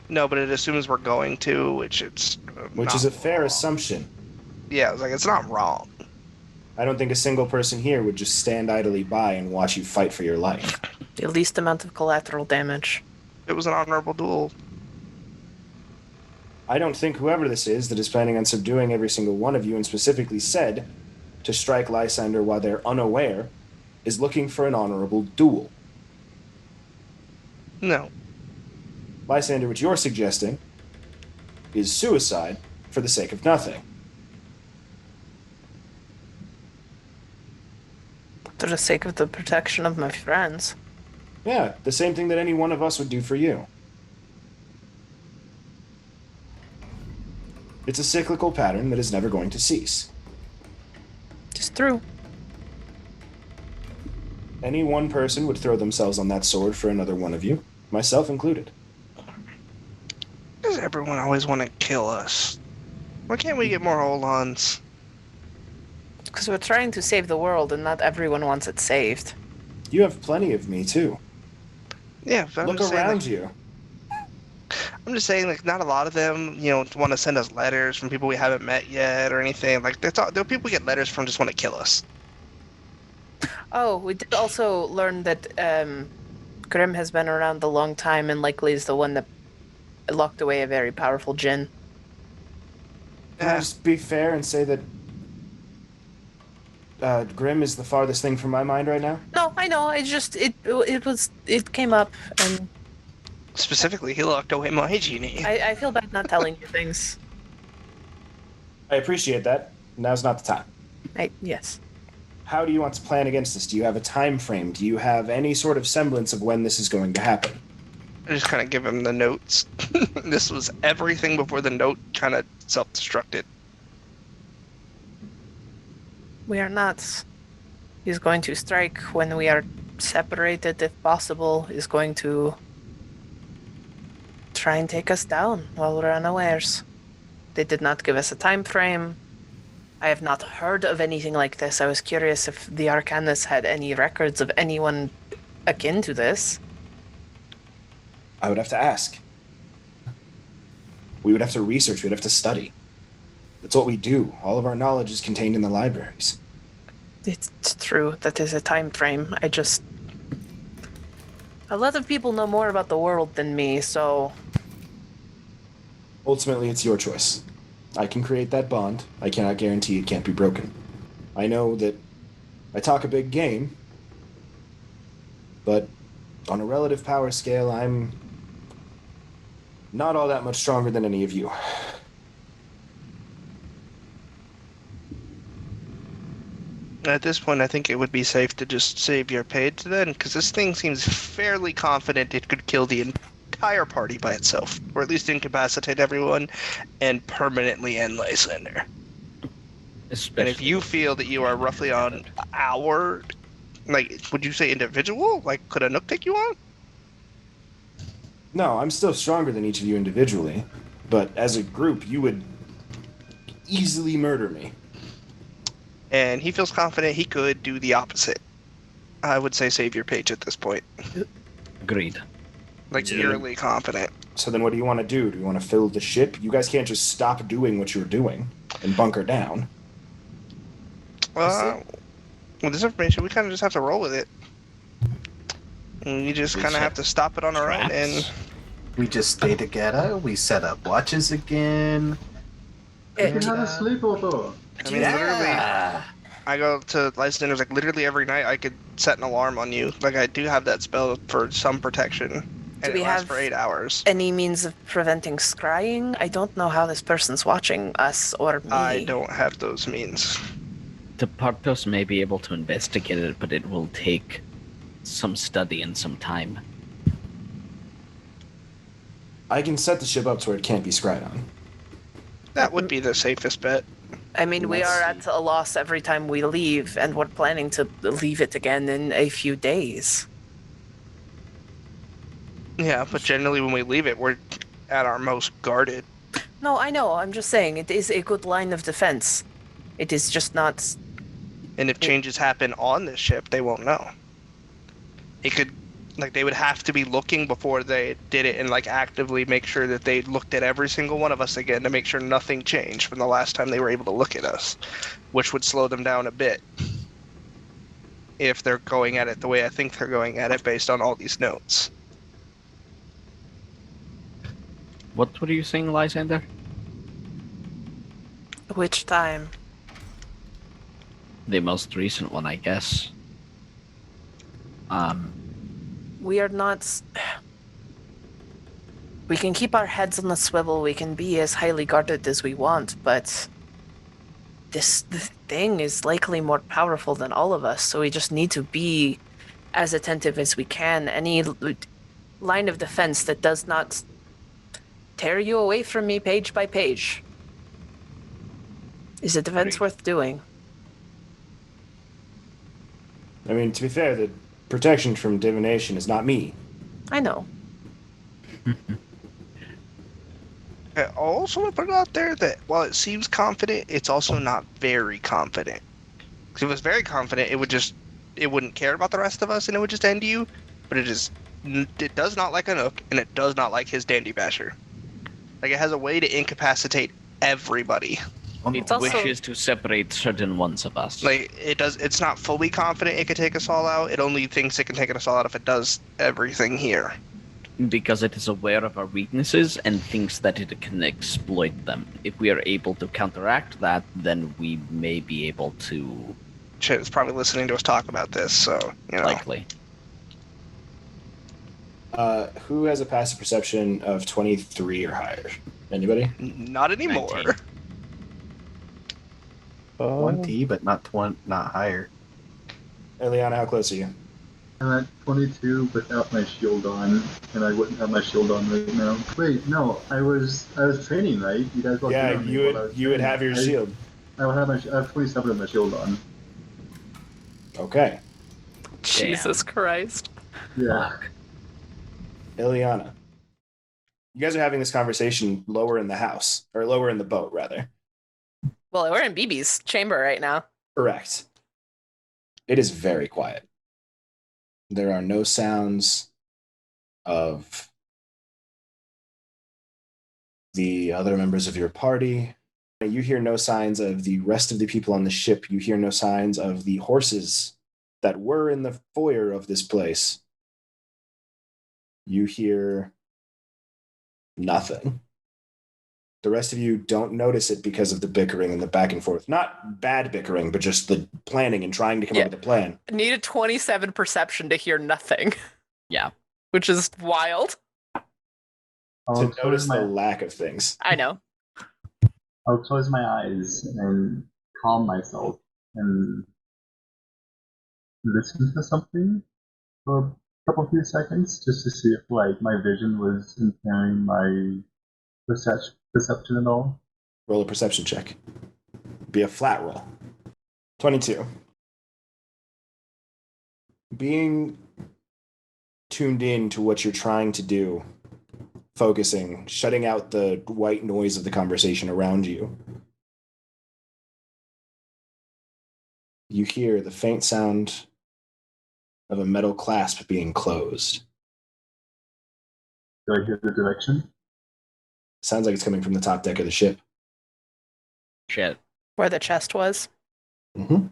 No, but it assumes we're going to, which is Which is a fair assumption. Yeah, I was like, it's not wrong. I don't think a single person here would just stand idly by and watch you fight for your life. The least amount of collateral damage. It was an honorable duel. I don't think whoever this is that is planning on subduing every single one of you and specifically said to strike Lysander while they're unaware is looking for an honorable duel. No. Lysander, what you're suggesting is suicide for the sake of nothing. For the sake of the protection of my friends. Yeah, the same thing that any one of us would do for you. It's a cyclical pattern that is never going to cease. Just true. Any one person would throw themselves on that sword for another one of you, myself included. Does everyone always want to kill us? Why can't we get more hold-ons? Because we're trying to save the world and not everyone wants it saved. You have plenty of me, too. Yeah, but Look around you. I'm just saying, like, not a lot of them, want to send us letters from people we haven't met yet or anything. Like, there are people we get letters from just want to kill us. Oh, we did also learn that Grim has been around a long time and likely is the one that locked away a very powerful djinn. Can I just be fair and say that Grim is the farthest thing from my mind right now? No, I know. It came up, and Specifically, he locked away my genie. I feel bad not telling you things. I appreciate that. Now's not the time. Yes. How do you want to plan against this? Do you have a time frame? Do you have any sort of semblance of when this is going to happen? I just kind of give him the notes. This was everything before the note kind of self-destructed. We are not. He's going to strike when we are separated, if possible. He's going to try and take us down while we're unawares. They did not give us a time frame. I have not heard of anything like this. I was curious if the Arcanists had any records of anyone akin to this. I would have to ask. We would have to research. We'd have to study. That's what we do. All of our knowledge is contained in the libraries. It's true. That is a time frame. A lot of people know more about the world than me, so... Ultimately, it's your choice. I can create that bond. I cannot guarantee it can't be broken. I know that I talk a big game, but On a relative power scale, I'm not all that much stronger than any of you. At this point, I think it would be safe to just save your page then, because this thing seems fairly confident it could kill the entire party by itself, or at least incapacitate everyone and permanently end Lysander. And if you feel that you are roughly on our, like, would you say individual? Like, could a Nook take you on? No, I'm still stronger than each of you individually, but as a group, you would easily murder me. And he feels confident he could do the opposite. I would say save your page at this point. Agreed. Like, eerily confident. So then what do you want to do? Do you want to fill the ship? You guys can't just stop doing what you're doing and bunker down. With this information, we kind of just have to roll with it. And we just kind of have to stop it on our own. And we just stay together. We set up watches again. We can have a sleepover. I mean, literally, I go to Lysander's like literally every night. I could set an alarm on you. Like, I do have that spell for some protection. And Do we it lasts have for 8 hours. any means of preventing scrying? I don't know how this person's watching us or me. I don't have those means. Tepartos may be able to investigate it, but it will take some study and some time. I can set the ship up to where it can't be scryed on. That would be the safest bet. I mean, we are at a loss every time we leave, and we're planning to leave it again in a few days. Yeah, but generally when we leave it, we're at our most guarded. No, I know. I'm just saying it is a good line of defense. It is just not. And if changes happen on this ship, they won't know. It could, like, they would have to be looking before they did it and, like, actively make sure that they looked at every single one of us again to make sure nothing changed from the last time they were able to look at us, which would slow them down a bit. If they're going at it the way I think they're going at it based on all these notes. What were you saying, Lysander? Which time? The most recent one, I guess. We are not. We can keep our heads on the swivel. We can be as highly guarded as we want, but this thing is likely more powerful than all of us. So we just need to be as attentive as we can. Any line of defense that does not tear you away from me page by page is a defense worth doing. I mean, to be fair, the protection from divination is not me. I know. I also want to put it out there that while it seems confident, it's also not very confident. Because if it was very confident, it wouldn't care about the rest of us and it would just end you. But it does not like a Nook, and it does not like his Dandy Basher. Like, it has a way to incapacitate everybody. It wishes to separate certain ones of us. Like, it's not fully confident it could take us all out. It only thinks it can take us all out if it does everything here. Because it is aware of our weaknesses and thinks that it can exploit them. If we are able to counteract that, then we may be able to... Shit, it's probably listening to us talk about this, so, you know. Likely. Who has a passive perception of 23 or higher? Anybody? Not anymore. 19. 20, but not higher. Eliana, how close are you? I'm at 22 without my shield on, and I wouldn't have my shield on right now. Wait, no, I was training, right? You guys walked in on me while I was you would training. have your shield. I would have I have 27 with my shield on. Okay. Jesus Christ. Yeah. Eliana. You guys are having this conversation lower in the house, or lower in the boat, rather. Well, we're in BB's chamber right now. Correct. It is very quiet. There are no sounds of the other members of your party. You hear no signs of the rest of the people on the ship. You hear no signs of the horses that were in the foyer of this place. You hear nothing. The rest of you don't notice it because of the bickering and the back and forth. Not bad bickering, but just the planning and trying to come up with a plan. Need a 27 perception to hear nothing. which is wild. To notice the lack of things. I know. I'll close my eyes and calm myself and listen to something for a couple few seconds just to see if my vision was impairing my perception at all. Roll a perception check. Be a flat roll. 22. Being tuned in to what you're trying to do, focusing, shutting out the white noise of the conversation around you, you hear the faint sound of a metal clasp being closed. Do I hear the direction? Sounds like it's coming from the top deck of the ship. Shit. Where the chest was. Mm-hmm.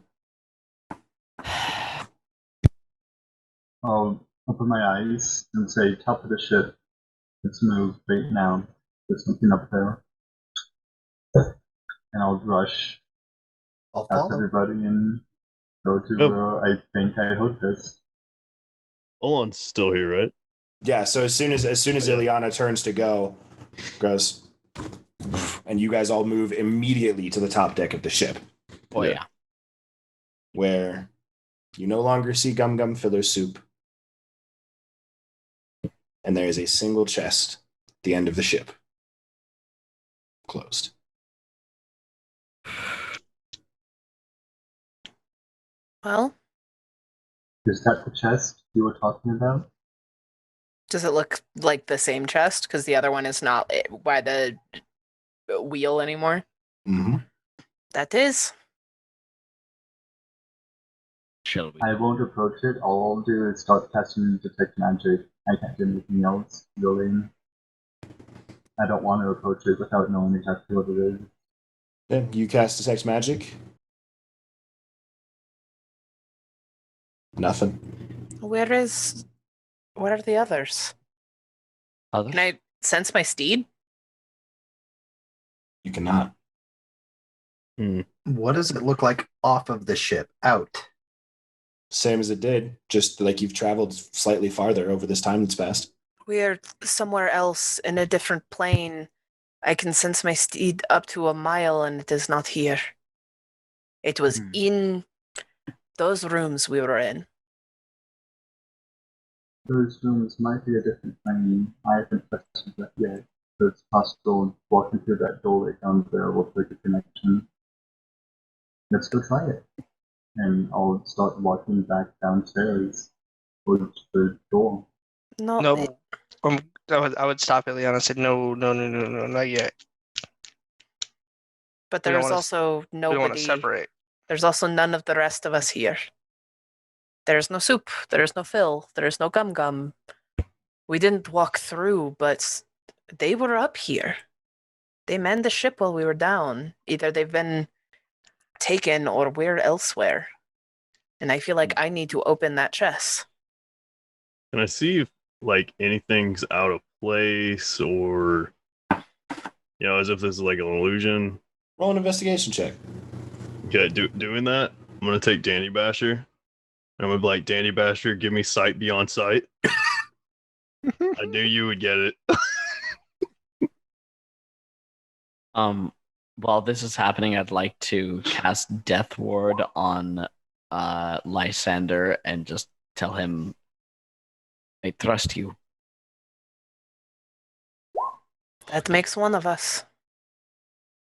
I'll open my eyes and say, top of the ship, let's move right now. There's something up there. And I'll rush I'll past follow. everybody and go to where I think I heard this. Olan's still here, right? Yeah, so as soon as Ileana turns to go, goes, and you guys all move immediately to the top deck of the ship. Oh, yeah. Where you no longer see Gum Gum Filler Soup. And there is a single chest at the end of the ship. Closed. Well, Is that the chest you were talking about? does it look like the same chest? Because the other one is not by the wheel anymore. Mm-hmm. That is. Shall we? I won't approach it. All I'll do is start casting Detect Magic. I can't do anything else, really. I don't want to approach it without knowing exactly what it is. Yeah, you cast Detect Magic. Nothing. What are the others? Others? Can I sense my steed? You cannot. What does it look like off of the ship? Out. Same as it did, just like you've traveled slightly farther over this time that's passed. We're somewhere else in a different plane. I can sense my steed up to a mile and it is not here. It was in those rooms we were in. Those rooms might be a different plane. I haven't tested that yet. So it's possible walking through that doorway down there will break a connection. Let's go try it. And I'll start walking back downstairs towards the door. No, I would stop Ileana and say, no, not yet. But We don't there's wanna- also We don't want to nobody. separate. There's also none of the rest of us here. There's no Soup. There's no Phil. There's no Gum Gum. We didn't walk through, but they were up here. They manned the ship while we were down. Either they've been taken or we're elsewhere. And I feel like I need to open that chest. Can I see if anything's out of place or as if this is like an illusion? Roll an investigation check. Okay, doing that, I'm gonna take Danny Basher. And I'm gonna be like, Danny Basher, give me sight beyond sight. I knew you would get it. While this is happening, I'd like to cast Death Ward on Lysander and just tell him, I trust you. That makes one of us.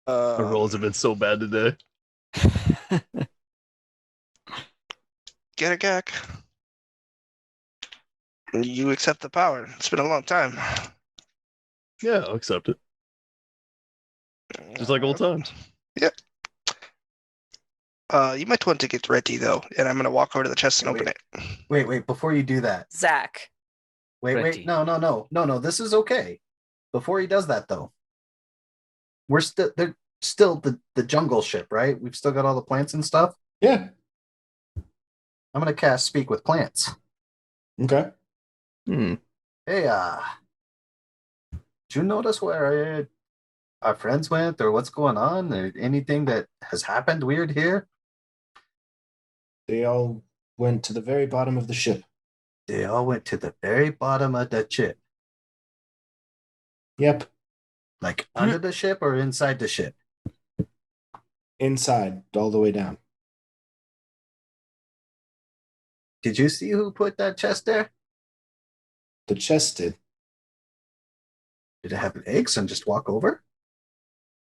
My rolls have been so bad today. Get a gag. You accept the power. It's been a long time. Yeah, I'll accept it. Just like old times. Yeah. You might want to get ready though, and I'm gonna walk over to the chest and open it. Wait, before you do that. Zach. Wait, no, this is okay. Before he does that though. They're still the jungle ship, right? We've still got all the plants and stuff. Yeah. I'm gonna cast Speak with Plants. Okay. Hey, did you notice where our friends went or what's going on? Or anything that has happened weird here? They all went to the very bottom of the ship. They all went to the very bottom of the ship. Yep. Like under the ship or inside the ship? Inside, all the way down. Did you see who put that chest there? The chest did. Did it have legs and just walk over?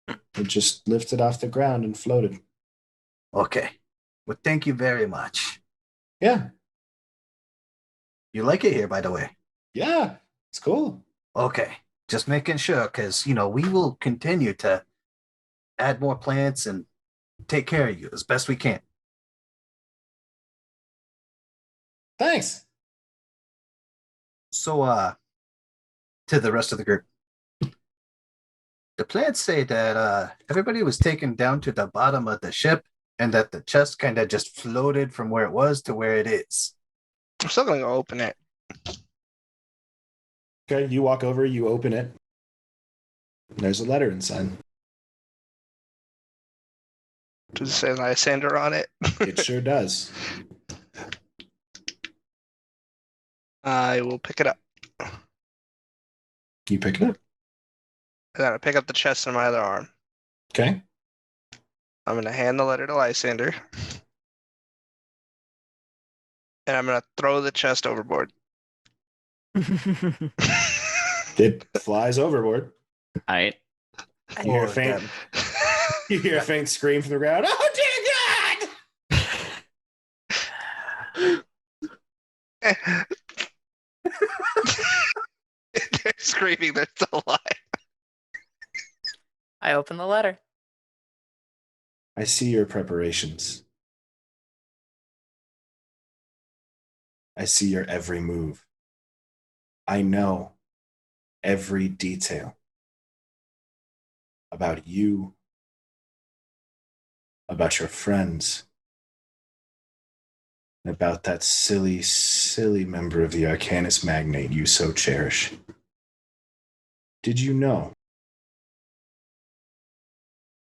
It just lifted off the ground and floated. Okay. Well, thank you very much. Yeah. You like it here, by the way? Yeah. It's cool. Okay. Just making sure, because, you know, we will continue to add more plants and take care of you as best we can. Thanks. So, to the rest of the group. The plants say that everybody was taken down to the bottom of the ship and that the chest kind of just floated from where it was to where it is. I'm still gonna go open it. Okay, you walk over, you open it. There's a letter inside. Does it say Lysander on it? It sure does. I will pick it up. You pick it up. I gotta pick up the chest in my other arm. Okay. I'm gonna hand the letter to Lysander. And I'm gonna throw the chest overboard. It flies overboard. All right. You hear a faint, you hear a faint scream from the ground. Oh dear God! They're screaming, they're still alive. I open the letter. I see your preparations. I see your every move. I know every detail about you, about your friends, and about that silly, silly member of the Arcanus Magnate you so cherish. Did you know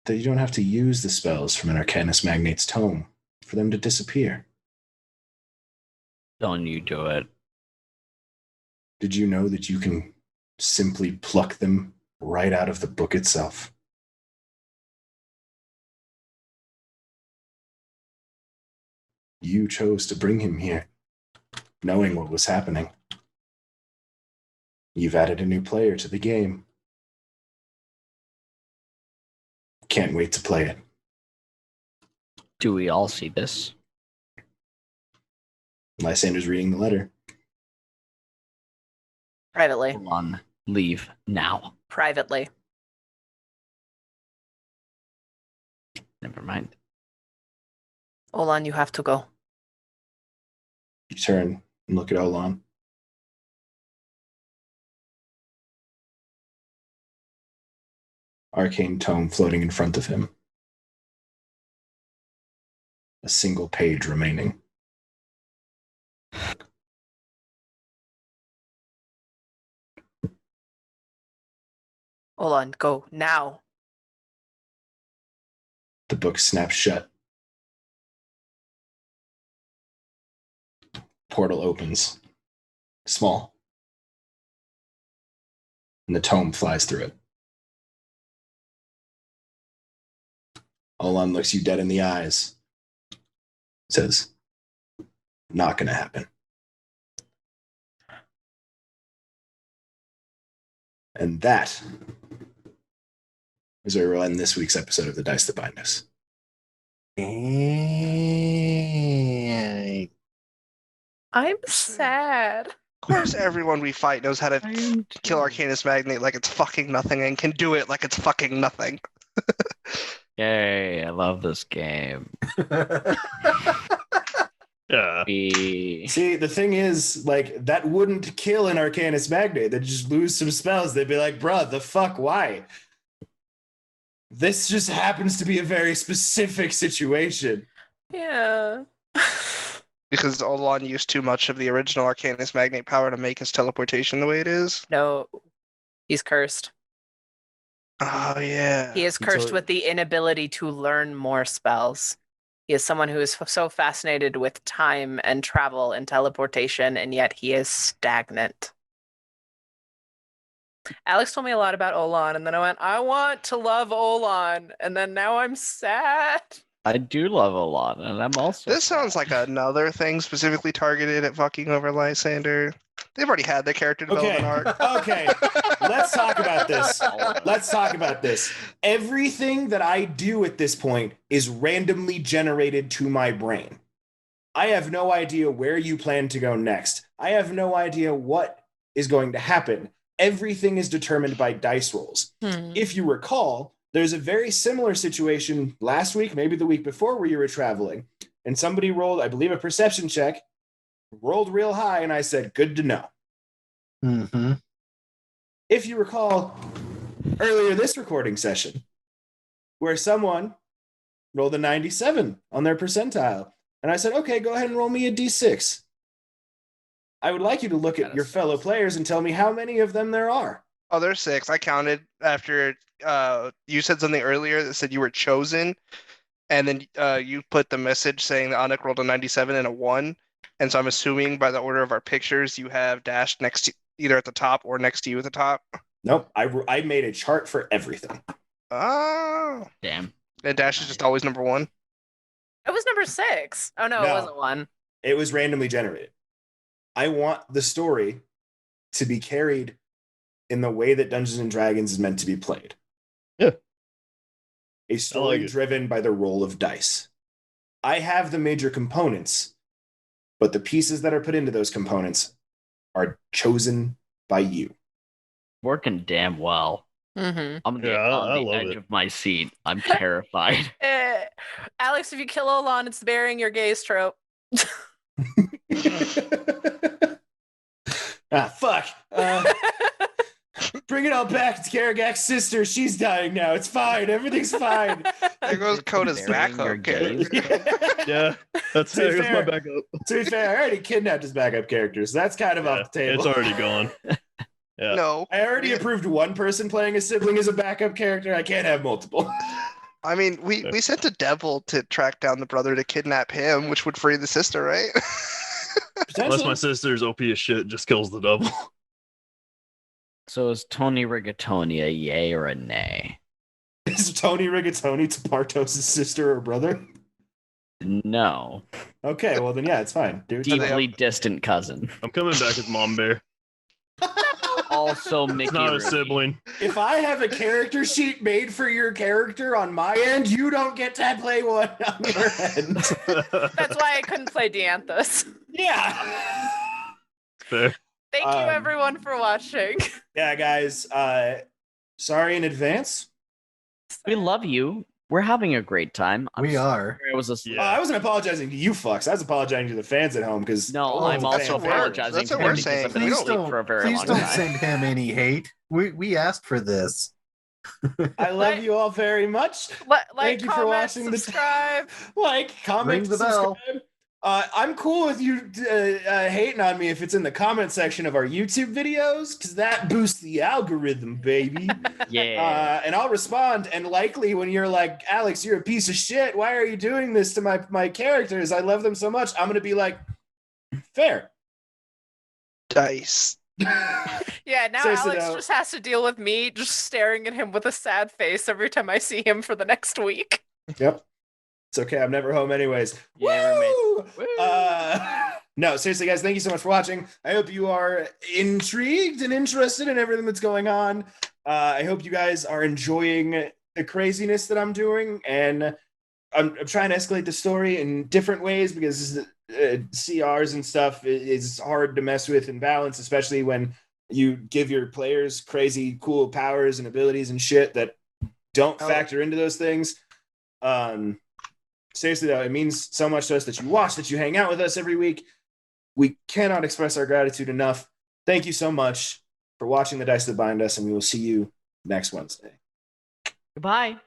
that you don't have to use the spells from an Arcanus Magnate's tome for them to disappear? Don't you do it. Did you know that you can simply pluck them right out of the book itself? You chose to bring him here, knowing what was happening. You've added a new player to the game. Can't wait to play it. Do we all see this? Lysander's reading the letter. Privately. Hold on. Leave now. Privately. Never mind. Olan, you have to go. You turn and look at Olan. Arcane tome floating in front of him. A single page remaining. Olan, go now. The book snaps shut. Portal opens. Small. And the tome flies through it. Olan looks you dead in the eyes. Says, not gonna happen. And that is where we'll end this week's episode of The Dice That Bind Us. I'm sad. Of course, everyone we fight knows how to kill Arcanus Magnate like it's fucking nothing and can do it like it's fucking nothing. Yay, I love this game. Yeah. See, the thing is, like, that wouldn't kill an Arcanus Magnate. They'd just lose some spells. They'd be like, bruh, the fuck, why? This just happens to be a very specific situation. Yeah. Because Olan used too much of the original Arcanus Magnate power to make his teleportation the way it is. No. He's cursed. Oh, yeah. He is cursed with the inability to learn more spells. He is someone who is so fascinated with time and travel and teleportation, and yet he is stagnant. Alex told me a lot about Olan, and then I went, I want to love Olan, and then now I'm sad. I do love Olan, and I'm also. This sounds like another thing specifically targeted at fucking over Lysander. They've already had their character development arc. Okay. Let's talk about this. Let's talk about this. Everything that I do at this point is randomly generated to my brain. I have no idea where you plan to go next. I have no idea what is going to happen. Everything is determined by dice rolls. If you recall, there's a very similar situation last week, maybe the week before, where you were traveling, and somebody rolled, I believe, a perception check, rolled real high, and I said, good to know. Mm-hmm. If you recall, earlier this recording session, where someone rolled a 97 on their percentile, and I said, okay, go ahead and roll me a d6. I would like you to look at your fellow players and tell me how many of them there are. Oh, there's 6. I counted after you said something earlier that said you were chosen, and then you put the message saying that Anik rolled a 97 and a 1, and so I'm assuming by the order of our pictures you have Dash next to either at the top or next to you at the top. Nope, I made a chart for everything. Oh. Damn. And Dash is just always number 1? It was number 6. Oh, no, it wasn't 1. It was randomly generated. I want the story to be carried in the way that Dungeons and Dragons is meant to be played. Yeah. A story driven by the roll of dice. I have the major components, but the pieces that are put into those components are chosen by you. Working damn well. Mm-hmm. I'm on the edge of my seat. I'm terrified. Alex, if you kill Olan, it's burying your gaze trope. Fuck. Bring it all back. It's Karagak's sister. She's dying now. It's fine. Everything's fine. There goes Coda's backup. Yeah, that's my backup. To be fair, I already kidnapped his backup character, so that's kind of off the table. It's already gone. Yeah. No. I already approved one person playing a sibling as a backup character. I can't have multiple. I mean, we sent a devil to track down the brother to kidnap him, which would free the sister, right? Unless my sister's OP as shit, just kills the double. So is Tony Rigatoni a yay or a nay? Is Tony Rigatoni Tapartos' sister or brother? No. Okay, well then yeah, it's fine. Deeply distant cousin. I'm coming back as Mom Bear. Also Mickey. It's not a Rooney. sibling. If I have a character sheet made for your character on my end, you don't get to play one on your end. That's why I couldn't play Dianthus. Yeah. Fair. Thank you everyone for watching. Yeah, guys. Sorry in advance. We love you. We're having a great time. We are. It was I wasn't apologizing to you fucks. I was apologizing to the fans at home because I'm also apologizing. That's what we're saying. Please don't, for a very long don't time. send him any hate. We asked for this. I love you all very much. Thank you for watching. Subscribe. Comment, ring the bell. I'm cool with you hating on me if it's in the comment section of our YouTube videos, because that boosts the algorithm, baby. Yeah. And I'll respond. And likely when you're like, Alex, you're a piece of shit. Why are you doing this to my characters? I love them so much. I'm going to be like, fair. Dice. Yeah, now Seriously, Alex just has to deal with me just staring at him with a sad face every time I see him for the next week. Yep. It's okay. I'm never home anyways. Yeah, Woo! No, seriously, guys, thank you so much for watching. I hope you are intrigued and interested in everything that's going on. I hope you guys are enjoying the craziness that I'm doing. And I'm trying to escalate the story in different ways because CRs and stuff is hard to mess with and balance, especially when you give your players crazy, cool powers and abilities and shit that don't factor into those things. Seriously, though, it means so much to us that you watch, that you hang out with us every week. We cannot express our gratitude enough. Thank you so much for watching The Dice That Bind Us, and we will see you next Wednesday. Goodbye.